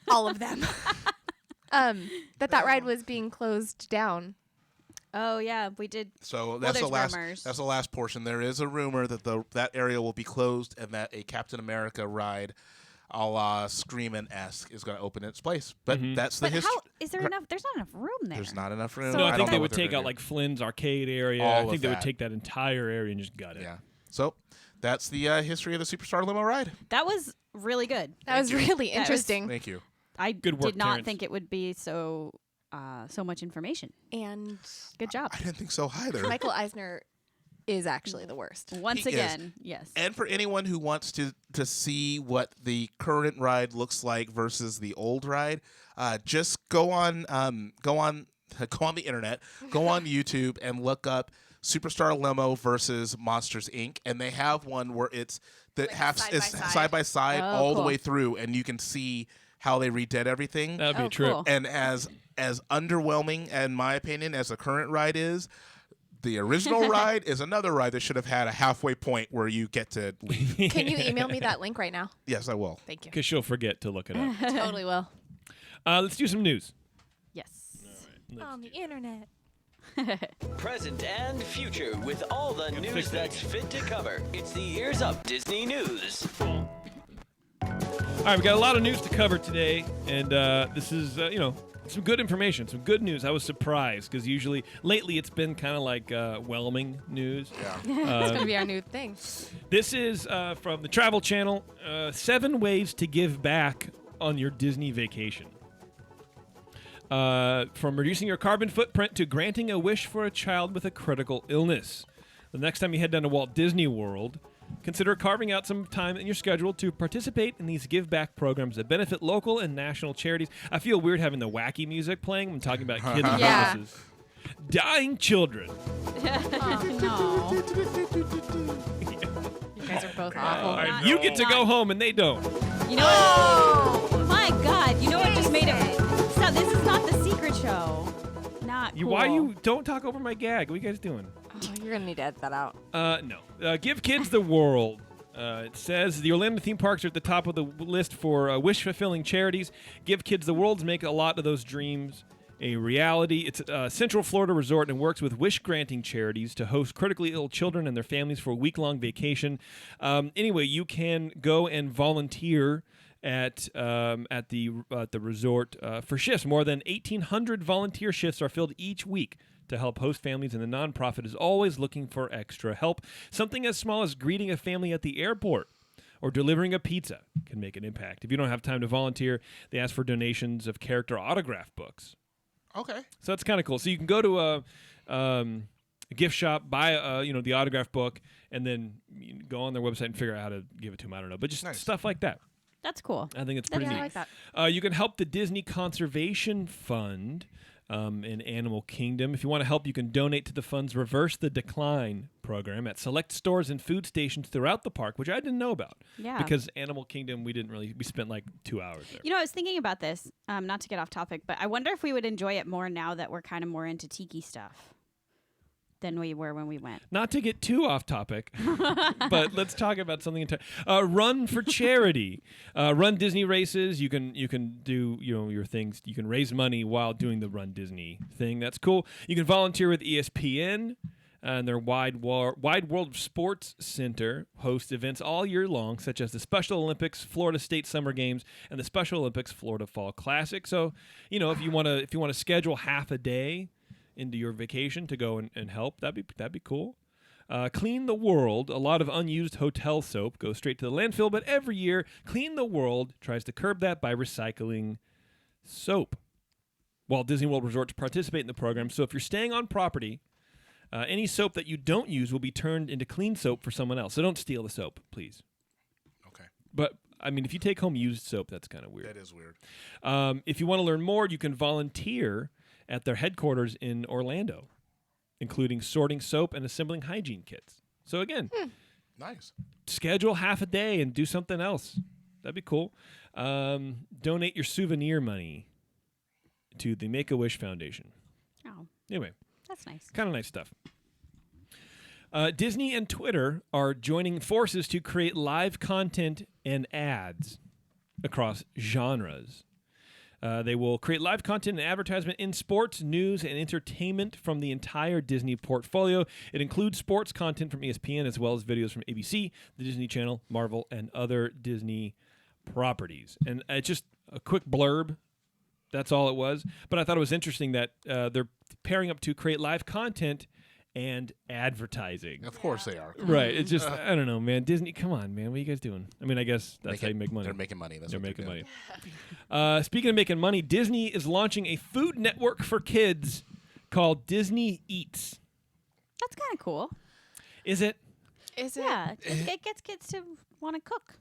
all of them. That ride was being closed down. Oh yeah, we did. So that's the there's last. rumors. That's the last portion. There is a rumor that that area will be closed and that a Captain America ride, a la Screamin'-esque, is going to open in its place. But that's the But history. how is there enough? There's not enough room there. There's not enough room. So No, I don't think know they what would they're take gonna out do. like Flynn's arcade area. All I of think they would that. take that entire area and just gut it. Yeah. So that's the history of the Superstar Limo ride. That was really good. That was really That was- interesting. Thank you. I Good work, did not Terrence. think it would be so much information. And Good job. I didn't think so either. Michael Eisner is actually the worst. Once He is. again, yes. And for anyone who wants to see what the current ride looks like versus the old ride, just go on the internet, go on YouTube, and look up Superstar Limo versus Monsters Inc. And they have one where it's side by side Oh, all the cool. way through, and you can see how they redid everything. That'd be Oh, a trip. cool. And as underwhelming, in my opinion, as the current ride is, the original ride is another ride that should have had a halfway point where you get to leave. Can you email me that link right now? Yes, I will. Thank you. Because she'll forget to look it up. Totally will. Let's do some news. Yes. On the internet. Present and future with all the news fix that that's fit to cover. It's the Ears Up Disney News. All right, we got a lot of news to cover today, and this is, some good information, some good news. I was surprised because lately it's been kind of like whelming news. Yeah. It's going to be our new thing. This is from the Travel Channel, 7 ways to give back on your Disney vacation. From reducing your carbon footprint to granting a wish for a child with a critical illness. The next time you head down to Walt Disney World, consider carving out some time in your schedule to participate in these give-back programs that benefit local and national charities. I feel weird having the wacky music playing when I'm talking about kids and Yeah. businesses. Dying children. No. You guys are both All awful. right, you get to go home and they don't. You know what? My God. You know what just made it? So this is not the secret show. Not cool. Why you don't talk over my gag? What are you guys doing? Oh, you're going to need to edit that out. No. Give kids the world. It says the Orlando theme parks are at the top of the list for wish-fulfilling charities. Give kids the world to make a lot of those dreams a reality. It's a Central Florida resort and works with wish-granting charities to host critically ill children and their families for a week-long vacation. Anyway, you can go and volunteer at the resort for shifts. More than 1,800 volunteer shifts are filled each week to help host families, and the nonprofit is always looking for extra help. Something as small as greeting a family at the airport or delivering a pizza can make an impact. If you don't have time to volunteer, they ask for donations of character autograph books. Okay. So that's kind of cool. So you can go to a gift shop, buy the autograph book, and then you go on their website and figure out how to give it to them. I don't know, but just Nice. stuff like that. That's cool. I think it's pretty Yeah, neat. I like that. You can help the Disney Conservation Fund in Animal Kingdom. If you want to help, you can donate to the fund's Reverse the Decline program at select stores and food stations throughout the park, which I didn't know about. Yeah. Because Animal Kingdom, we spent like 2 hours there. You know, I was thinking about this, not to get off topic, but I wonder if we would enjoy it more now that we're kind of more into tiki stuff than we were when we went. Not to get too off topic, but let's talk about something. Run for charity. Run Disney races. You can do your things. You can raise money while doing the Run Disney thing. That's cool. You can volunteer with ESPN. And their Wide World of Sports Center hosts events all year long, such as the Special Olympics, Florida State Summer Games, and the Special Olympics Florida Fall Classic. So, if you want to schedule half a day into your vacation to go and help, that'd be cool. Clean the World. A lot of unused hotel soap goes straight to the landfill, but every year, Clean the World tries to curb that by recycling soap. Walt Disney World resorts participate in the program, so if you're staying on property, any soap that you don't use will be turned into clean soap for someone else. So don't steal the soap, please. Okay. But, if you take home used soap, that's kind of weird. That is weird. If you want to learn more, you can volunteer at their headquarters in Orlando, including sorting soap and assembling hygiene kits. So again, Nice. schedule half a day and do something else. That'd be cool. Donate your souvenir money to the Make-A-Wish Foundation. Oh, Anyway, that's nice. kind of nice stuff. Disney and Twitter are joining forces to create live content and ads across genres. They will create live content and advertisement in sports, news, and entertainment from the entire Disney portfolio. It includes sports content from ESPN as well as videos from ABC, the Disney Channel, Marvel, and other Disney properties. And just a quick blurb. That's all it was. But I thought it was interesting that they're pairing up to create live content and advertising. Of course they are. Right. It's just, I don't know, man. Disney, come on, man. What are you guys doing? I guess that's how you make money. They're making money. That's They're what making doing. money. Speaking of making money, Disney is launching a food network for kids called Disney Eats. That's kind of cool. Is it? Is it? Yeah, it gets kids to want to cook.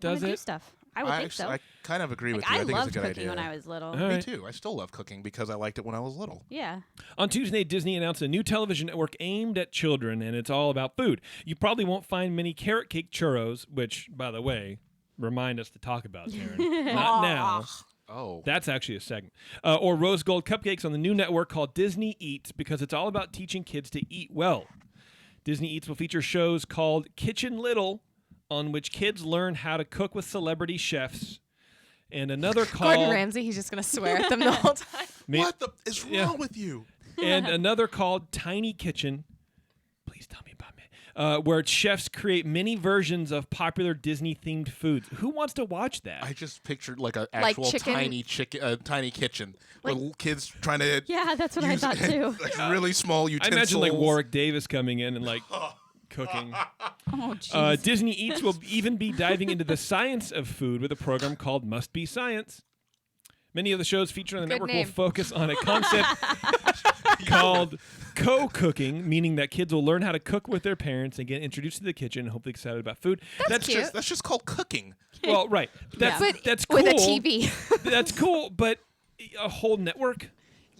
Does wanna do it? stuff. I would think so. I kind of agree with Like, you. I I think loved it's a good cooking idea. when I was little. All Me right. too. I still love cooking because I liked it when I was little. Yeah. On Tuesday, Disney announced a new television network aimed at children, and it's all about food. You probably won't find many carrot cake churros, which, by the way, remind us to talk about, Taryn. Not now. Oh. That's actually a segment. Or rose gold cupcakes on the new network called Disney Eats, because it's all about teaching kids to eat well. Disney Eats will feature shows called Kitchen Little, on which kids learn how to cook with celebrity chefs, and another called Gordon Ramsay, he's just going to swear at them the whole time. Ma- What the is Yeah. wrong with you? and another called Tiny Kitchen. Please tell me about me. Where chefs create mini versions of popular Disney-themed foods. Who wants to watch that? I just pictured like an actual chicken? tiny kitchen with little kids trying to. Yeah, that's what I thought too. Like really small I utensils. imagine like Warwick Davis coming in and like cooking. Oh, jeez. Disney Eats will even be diving into the science of food with a program called Must Be Science. Many of the shows featured on the Good network name. will focus on a concept called co-cooking, meaning that kids will learn how to cook with their parents and get introduced to the kitchen and hopefully excited about food. That's cute. That's just called cooking. Well, right. That's But that's cool. with a TV. That's cool, but a whole network.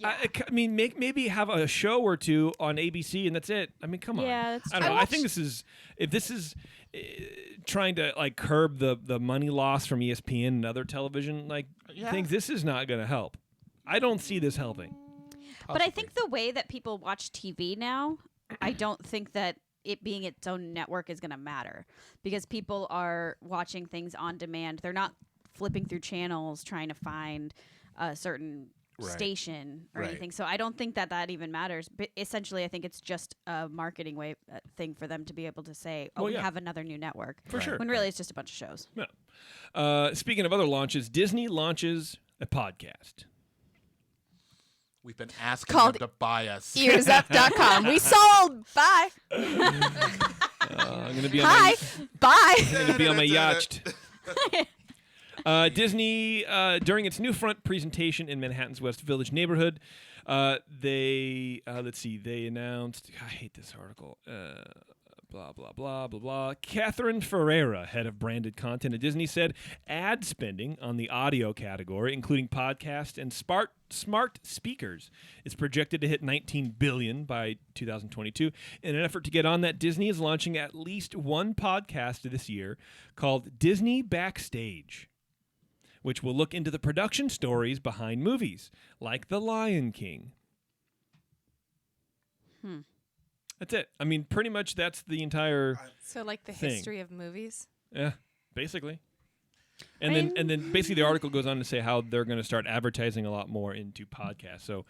I mean, maybe have a show or two on ABC and that's it. I mean, come on. Yeah, that's I don't true. know. I think this is trying to like curb the money loss from ESPN and other television things. This is not going to help. I don't see this helping. But I think the way that people watch TV now, I don't think that it being its own network is going to matter because people are watching things on demand. They're not flipping through channels trying to find a certain station or anything. So I don't think that even matters. But essentially, I think it's just a marketing thing for them to be able to say, "Oh, we have another new network." For sure. When really it's just a bunch of shows. Yeah. Speaking of other launches, Disney launches a podcast. We've been asking Called them to buy us. Earsup.com. We sold. Bye. I'm going to be on Hi. Bye. I'm gonna be on my yacht. Disney, during its New Front presentation in Manhattan's West Village neighborhood, they announced. I hate this article. Blah blah blah blah blah. Catherine Ferreira, head of branded content at Disney, said ad spending on the audio category, including podcasts and smart speakers, is projected to hit $19 billion by 2022. In an effort to get on that, Disney is launching at least one podcast this year called Disney Backstage, which will look into the production stories behind movies like The Lion King. That's it. I mean, pretty much that's the entire So like the thing. history of movies. Yeah, basically. And then basically the article goes on to say how they're going to start advertising a lot more into podcasts. So,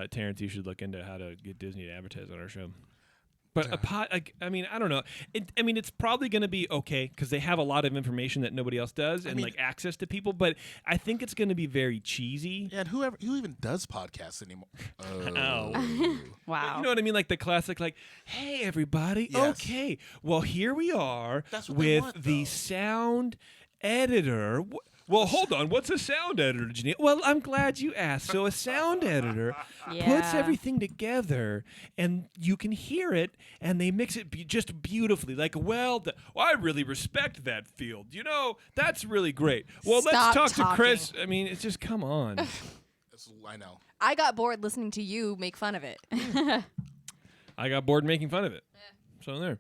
Terrence, you should look into how to get Disney to advertise on our show. But I mean, I don't know. It's probably going to be okay because they have a lot of information that nobody else does and like access to people. But I think it's going to be very cheesy. Yeah, and who even does podcasts anymore? Wow. You know what I mean? Like the classic, like, hey, everybody. Yes. Okay. Well, here we are That's what they with want, the though. sound editor. Well, hold on. What's a sound editor, Janine? Well, I'm glad you asked. So a sound editor puts Yeah. everything together, and you can hear it, and they mix it just beautifully. Like, I really respect that field. You know, that's really great. Well, let's Stop talk to talking. Chris. I mean, it's just, come on. I know. I got bored listening to you make fun of it. I got bored making fun of it. So there.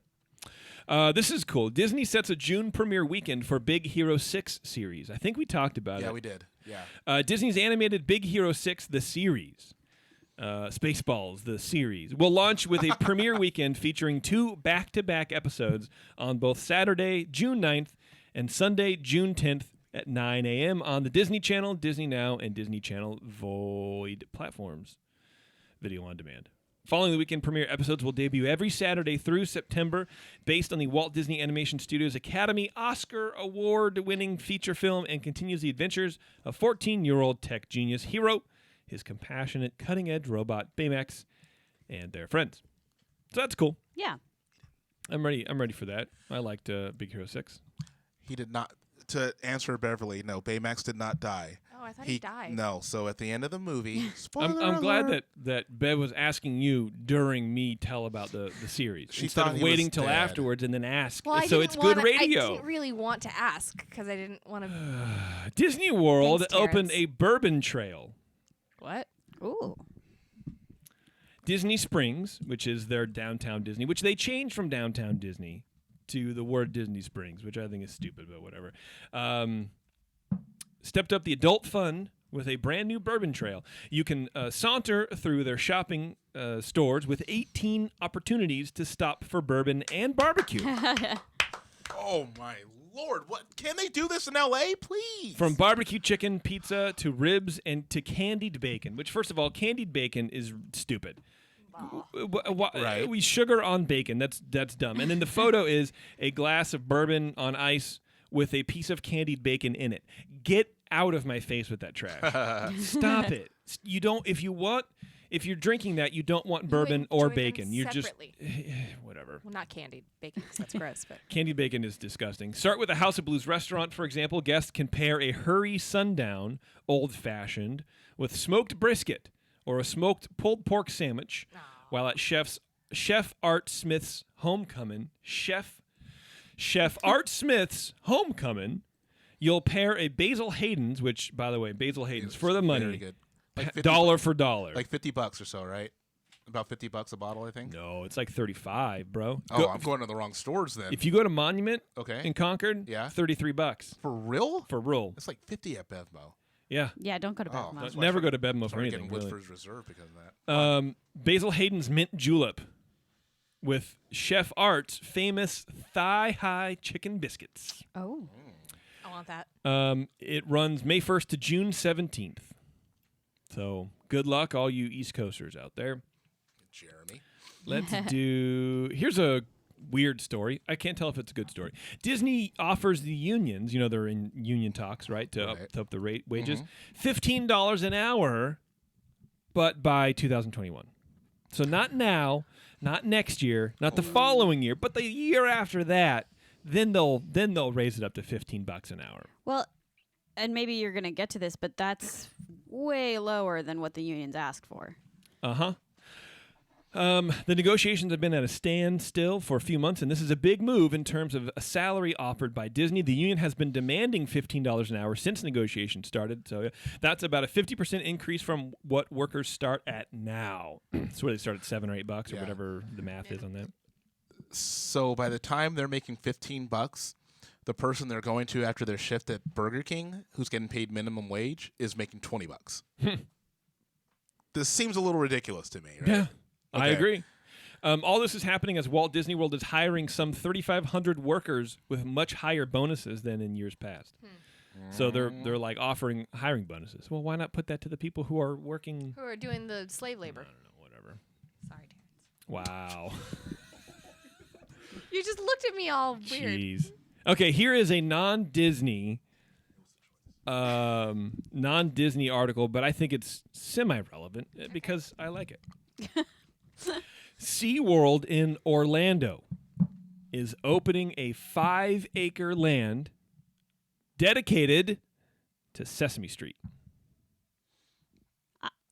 This is cool. Disney sets a June premiere weekend for Big Hero 6 series. I think we talked about it. Yeah, we did. Yeah. Disney's animated Big Hero 6, the series, Spaceballs, the series, will launch with a premiere weekend featuring 2 back-to-back episodes on both Saturday, June 9th, and Sunday, June 10th at 9 a.m. on the Disney Channel, Disney Now, and Disney Channel Void platforms. Video on demand. Following the weekend premiere, episodes will debut every Saturday through September, based on the Walt Disney Animation Studios Academy Oscar Award-winning feature film, and continues the adventures of 14-year-old tech genius Hero, his compassionate, cutting-edge robot Baymax, and their friends. So that's cool. Yeah. I'm ready for that. I liked Big Hero 6. He did not. To answer Beverly, no, Baymax did not die. Oh, I thought he died. No, so at the end of the movie, I'm spoiler glad alert, that Bev was asking you during me tell about the series She instead thought of he was waiting till dead. afterwards and then ask. Well, so it's good I radio. didn't really want to ask because I didn't want to. Disney World Thanks, opened Terrence. a bourbon trail. What? Ooh. Disney Springs, which is their downtown Disney, which they changed from downtown Disney to the word Disney Springs, which I think is stupid, but whatever. Stepped up the adult fun with a brand new bourbon trail. You can saunter through their shopping stores with 18 opportunities to stop for bourbon and barbecue. Oh my Lord, what can they do this in LA, please? From barbecue chicken pizza to ribs and to candied bacon, which first of all, candied bacon is stupid. Right. We sugar on bacon. That's dumb. And then the photo is a glass of bourbon on ice with a piece of candied bacon in it. Get out of my face with that trash. Stop it. You don't. If you're drinking that, you don't want bourbon or enjoy them bacon. You're just separately. whatever. Well, not candied bacon, 'cause that's gross. But Candied bacon is disgusting. Start with a House of Blues restaurant, for example. Guests can pair a Hurry Sundown old-fashioned with smoked brisket or a smoked pulled pork sandwich, while at Chef Art Smith's Homecoming, Chef Art Smith's Homecoming, you'll pair a Basil Hayden's, which, by the way, Basil Hayden's for the money, Very good. Like 50 dollar for dollar. Like $50 or so, right? About $50 a bottle, I think. No, it's like 35, bro. Oh, I'm going to the wrong stores then. If you go to Monument Okay. in Concord, Yeah. $33 For real? for roll. It's like 50 at Bevmo. Yeah. Yeah, don't go to bed. Oh, Mom. that's Never go to Bevmo for Started anything. getting Really. Woodford's Reserve because of that. Basil Hayden's Mint Julep with Chef Art's famous thigh-high chicken biscuits. Oh. I want that. It runs May 1st to June 17th. So good luck, all you East Coasters out there. Jeremy. Let's do. Here's a weird story. I can't tell if it's a good story. Disney offers the unions, they're in union talks, right, to up the wages, $15 an hour, but by 2021. So not now, not next year, not the following year, but the year after that. Then they'll raise it up to $15 an hour. Well, and maybe you're going to get to this, but that's way lower than what the unions asked for. Uh-huh. The negotiations have been at a standstill for a few months, and this is a big move in terms of a salary offered by Disney. The union has been demanding $15 an hour since negotiations started, so that's about a 50% increase from what workers start at now. So they start at $7 or $8 or whatever the math is on that. So by the time they're making $15, the person they're going to after their shift at Burger King, who's getting paid minimum wage, is making $20. This seems a little ridiculous to me, right? Yeah, I Okay. agree. All this is happening as Walt Disney World is hiring some 3,500 workers with much higher bonuses than in years past. So they're like offering hiring bonuses. Well, why not put that to the people who are working? Who are doing the slave labor? I don't know, whatever. Sorry, Terrence. Wow. You just looked at me all weird. Jeez. Okay, here is a non-Disney article, but I think it's semi-relevant because I like it. SeaWorld in Orlando is opening a 5-acre land dedicated to Sesame Street.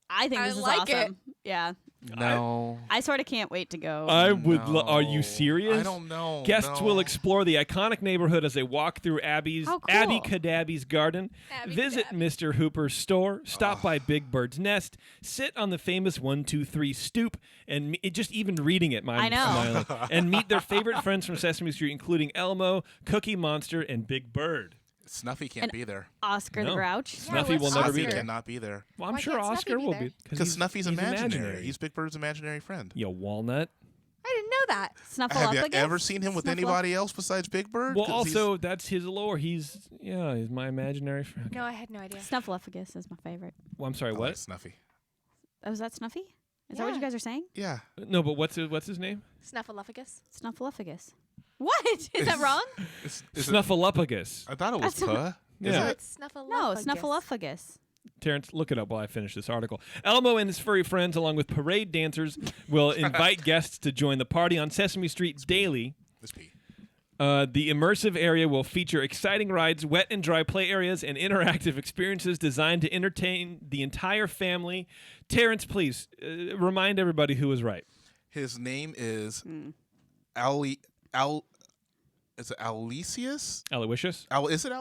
I think I this is like it. awesome. Yeah. No. I sort of can't wait to go. I would. Are you No. serious? I don't know. Guests No. will explore the iconic neighborhood as they walk through How cool. Abby Cadabby's garden, Abby visit Cadabby. Mr. Hooper's store, stop by Big Bird's nest, sit on the famous 1-2-3 stoop, and just even reading it, I know. smiling, and meet their favorite friends from Sesame Street, including Elmo, Cookie Monster, and Big Bird. Snuffy can't be there. Oscar No. the Grouch. Snuffy will what's never Snuffy be there. cannot be there. Well, I'm Why sure can't Snuffy Oscar be will there? be Because Snuffy's he's imaginary. He's Big Bird's imaginary friend. Yo, Walnut. I didn't know that. Have you Snuffleupagus? ever seen him with anybody else besides Big Bird? Well, 'Cause he's- also that's his lore. He's my imaginary friend. No, I had no idea. Snuffleupagus is my favorite. Well, I'm sorry. I What? like Snuffy. Oh, is that Snuffy? Is that what Yeah. you guys are saying? Yeah. No, but what's his name? Snuffleupagus. Snuffleupagus. What? Is that wrong? Is it- Snuffleupagus. I thought it was That's- Puh. Yeah. No, it's Snuffleupagus. No, Snuffleupagus. Terrence, look it up while I finish this article. Elmo and his furry friends, along with parade dancers, will invite guests to join the party on Sesame Street daily. Miss P. The immersive area will feature exciting rides, wet and dry play areas, and interactive experiences designed to entertain the entire family. Terrence, please remind everybody who was right. His name is is it Aloysius? Aloysius? Is it They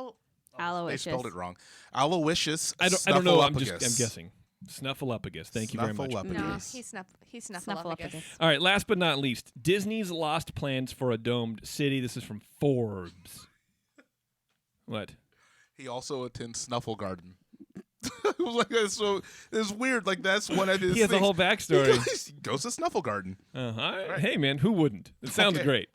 Aloysius. spelled it wrong. Aloysius. I don't know. I'm Snuffleupagus. guessing. Snuffleupagus. Thank you very much. Snuffleupagus. No, Yes. he's Snuffleupagus. All right, last but not least, Disney's lost plans for a domed city. This is from Forbes. What? He also attends Snuffle Garden. It was like that's so. It's weird. Like that's one of his. He has a things. whole backstory. He goes to Snuffle Garden. Hey, man, who wouldn't? It sounds Okay. great.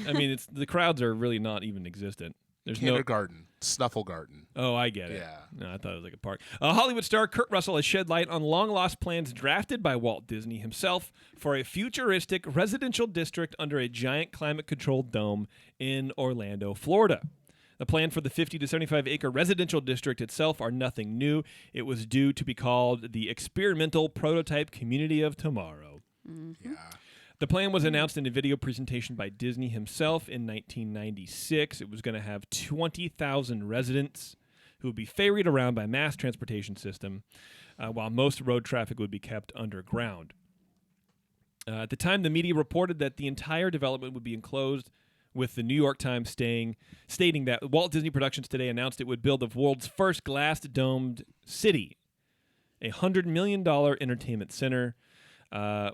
I mean, the crowds are really not even existent. There's Kindergarten, Snuffle Garden. Oh, I get it. Yeah. No, I thought it was like a park. Hollywood star Kurt Russell has shed light on long-lost plans drafted by Walt Disney himself for a futuristic residential district under a giant climate-controlled dome in Orlando, Florida. The plan for the 50 to 75-acre residential district itself are nothing new. It was due to be called the Experimental Prototype Community of Tomorrow. Yeah. The plan was announced in a video presentation by Disney himself in 1996. It was going to have 20,000 residents who would be ferried around by mass transportation system, while most road traffic would be kept underground. At the time, the media reported that the entire development would be enclosed, with the New York Times stating that Walt Disney Productions today announced it would build the world's first glass-domed city, a $100 million entertainment center,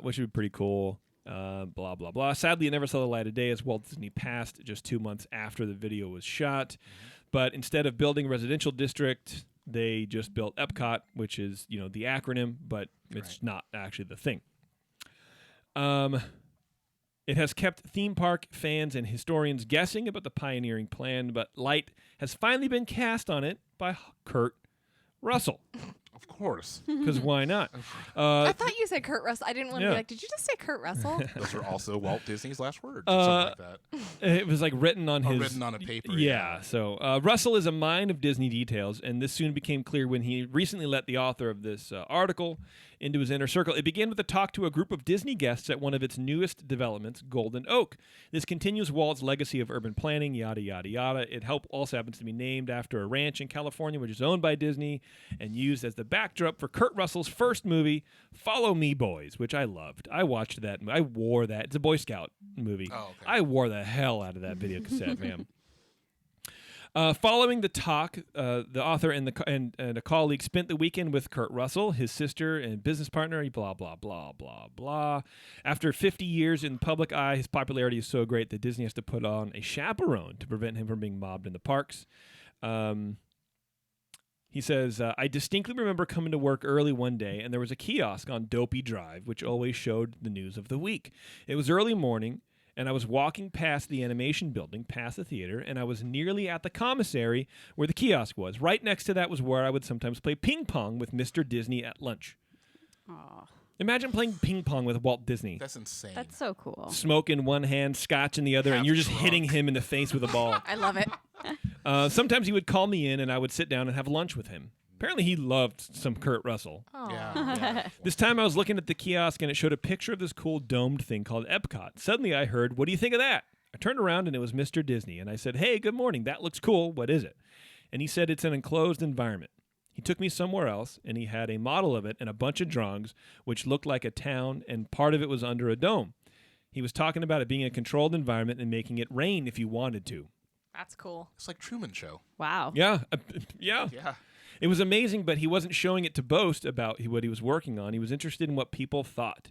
which would be pretty cool. Blah, blah, blah. Sadly, it never saw the light of day as Walt Disney passed just 2 months after the video was shot. But instead of building a residential district, they just built Epcot, which is, the acronym, but it's not actually the thing. It has kept theme park fans and historians guessing about the pioneering plan, but light has finally been cast on it by Kurt Russell. Of course. Because why not? I thought you said Kurt Russell. I didn't want to be like, did you just say Kurt Russell? Those are also Walt Disney's last words. Or something like that. It was like written on written on a paper. Yeah. So Russell is a mine of Disney details, and this soon became clear when he recently let the author of this article into his inner circle. It began with a talk to a group of Disney guests at one of its newest developments, Golden Oak. This continues Walt's legacy of urban planning, yada, yada, yada. It also happens to be named after a ranch in California, which is owned by Disney and used as the backdrop for Kurt Russell's first movie, Follow Me Boys, which I loved. I watched that. I wore that. It's a Boy Scout movie. Oh, okay. I wore the hell out of that video cassette, man. Following the talk, the author and a colleague spent the weekend with Kurt Russell, his sister and business partner, blah, blah, blah, blah, blah. After 50 years in the public eye, his popularity is so great that Disney has to put on a chaperone to prevent him from being mobbed in the parks. He says, I distinctly remember coming to work early one day, and there was a kiosk on Dopey Drive, which always showed the news of the week. It was early morning, and I was walking past the animation building, past the theater, and I was nearly at the commissary where the kiosk was. Right next to that was where I would sometimes play ping pong with Mr. Disney at lunch. Aw. Imagine playing ping pong with Walt Disney. That's insane. That's so cool. Smoke in one hand, scotch in the other, and Half you're just drunk. hitting him in the face with a ball. I love it. Sometimes he would call me in, and I would sit down and have lunch with him. Apparently, he loved some Kurt Russell. Yeah. This time, I was looking at the kiosk, and it showed a picture of this cool domed thing called Epcot. Suddenly, I heard, "What do you think of that?" I turned around, and it was Mr. Disney, and I said, "Hey, good morning. That looks cool. What is it?" And he said, "It's an enclosed environment." He took me somewhere else, and he had a model of it and a bunch of drawings, which looked like a town, and part of it was under a dome. He was talking about it being a controlled environment and making it rain if you wanted to. That's cool. It's like Truman Show. Wow. Yeah, yeah. Yeah. It was amazing, but he wasn't showing it to boast about what he was working on. He was interested in what people thought.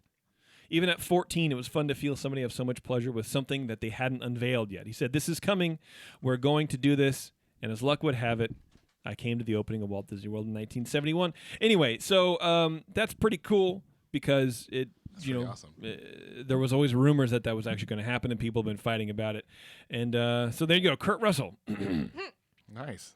Even at 14, it was fun to feel somebody have so much pleasure with something that they hadn't unveiled yet. He said, "This is coming. We're going to do this." And as luck would have it, I came to the opening of Walt Disney World in 1971. Anyway, so that's pretty cool because Pretty awesome. there was always rumors that was actually going to happen, and people have been fighting about it. And so there you go, Kurt Russell. Nice.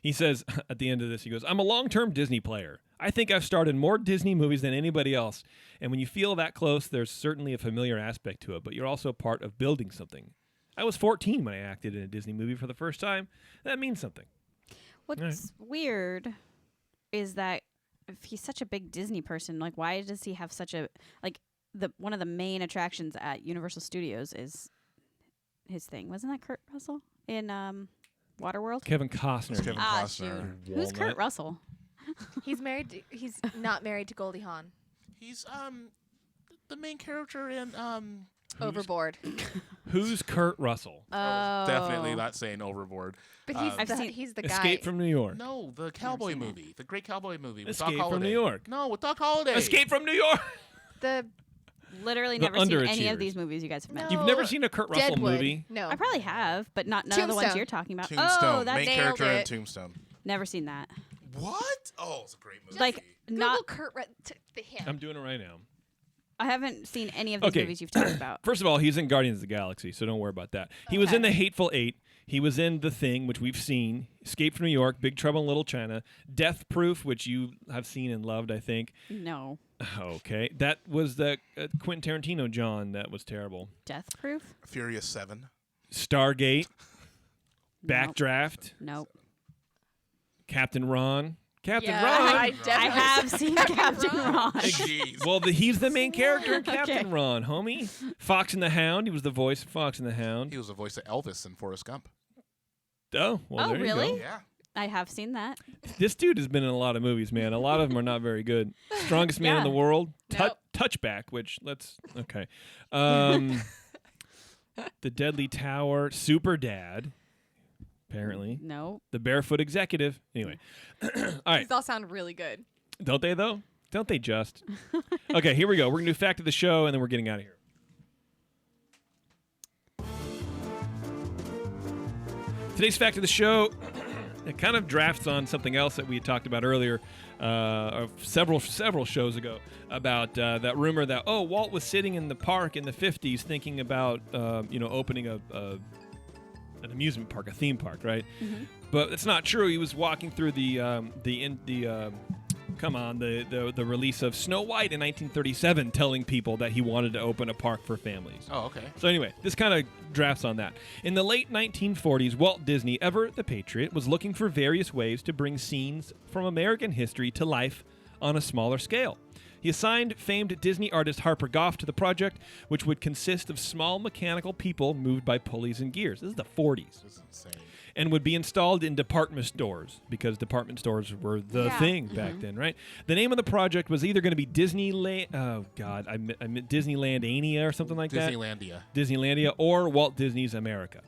He says at the end of this, he goes, "I'm a long-term Disney player. I think I've starred in more Disney movies than anybody else. And when you feel that close, there's certainly a familiar aspect to it, but you're also part of building something. I was 14 when I acted in a Disney movie for the first time. That means something." What's weird is that if he's such a big Disney person, like why does he have such a one of the main attractions at Universal Studios is his thing. Wasn't that Kurt Russell in Waterworld? Kevin Costner. Kevin Costner. Shoot. Who's Kurt Russell? He's married. He's not married to Goldie Hawn. He's the main character in Overboard. Who's Kurt Russell? Definitely not saying Overboard. But he's the guy. Escape from New York. No, the cowboy movie, the great cowboy movie with Doc Escape Holliday. from New York. No, with Doc Holliday. Escape from New York. The Literally The never seen any underachievers. of these movies you guys have mentioned. You've never seen a Kurt Russell Deadwood. movie? No. I probably have, but none of the ones Tombstone. you're talking about. Tombstone. Oh, that's main nailed character in it. Tombstone. never seen that. What? Oh, it's a great movie. Like Google not Kurt the hint. I'm doing it right now. I haven't seen any of these Okay. movies you've talked about. First of all, he's in Guardians of the Galaxy, so don't worry about that. He was in The Hateful Eight. He was in The Thing, which we've seen. Escape from New York, Big Trouble in Little China, Death Proof, which you have seen and loved, I think. No. Okay. That was the Quentin Tarantino John that was terrible. Death Proof? Furious 7. Stargate, Nope. Backdraft, Nope. Captain Ron. Captain Yeah, Ron. I definitely I have seen Captain Ron. Jeez. Well, he's the main character in Captain Okay. Ron, homie. Fox and the Hound. He was the voice of Fox and the Hound. He was the voice of Elvis in Forrest Gump. Oh, well, Oh, there you really? go. Yeah. I have seen that. This dude has been in a lot of movies, man. A lot of them are not very good. Strongest Man in the Yeah. World. Nope. Touchback, which okay. The Deadly Tower. Super Dad. Apparently. No. The Barefoot Executive. Anyway. All right. These all sound really good. Don't they, though? Don't they just? Okay, here we go. We're going to do Fact of the Show, and then we're getting out of here. Today's Fact of the Show, it kind of drafts on something else that we had talked about earlier, several shows ago, about that rumor that, Walt was sitting in the park in the 50s thinking about, opening an amusement park, a theme park, right? Mm-hmm. But it's not true. He was walking through the release of Snow White in 1937, telling people that he wanted to open a park for families. Oh, okay. So anyway, this kind of drafts on that. In the late 1940s, Walt Disney, ever the Patriot, was looking for various ways to bring scenes from American history to life on a smaller scale. He assigned famed Disney artist Harper Goff to the project, which would consist of small mechanical people moved by pulleys and gears. This is the 40s. This is insane. And would be installed in department stores, because department stores were the Yeah. thing back then, right? The name of the project was either going to be Disneyland. Oh God, I meant Disneyland-ania or something like that. Disneylandia, or Walt Disney's America,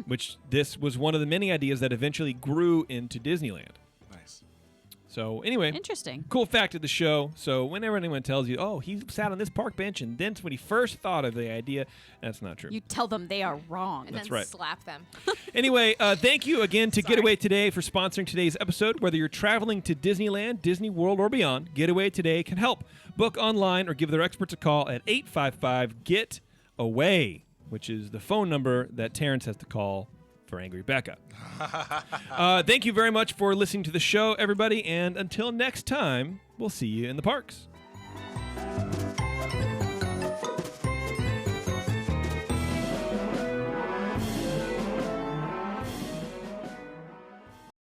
which this was one of the many ideas that eventually grew into Disneyland. Nice. So anyway, Interesting. cool fact of the show. So whenever anyone tells you, he sat on this park bench and that's when he first thought of the idea, that's not true. You tell them they are wrong. And That's then right. slap them. Anyway, thank you again to Getaway Today for sponsoring today's episode. Whether you're traveling to Disneyland, Disney World, or beyond, Getaway Today can help. Book online or give their experts a call at 855-GET-AWAY, which is the phone number that Terrence has to call for Angry Becca. Thank you very much for listening to the show, everybody, and until next time, we'll see you in the parks.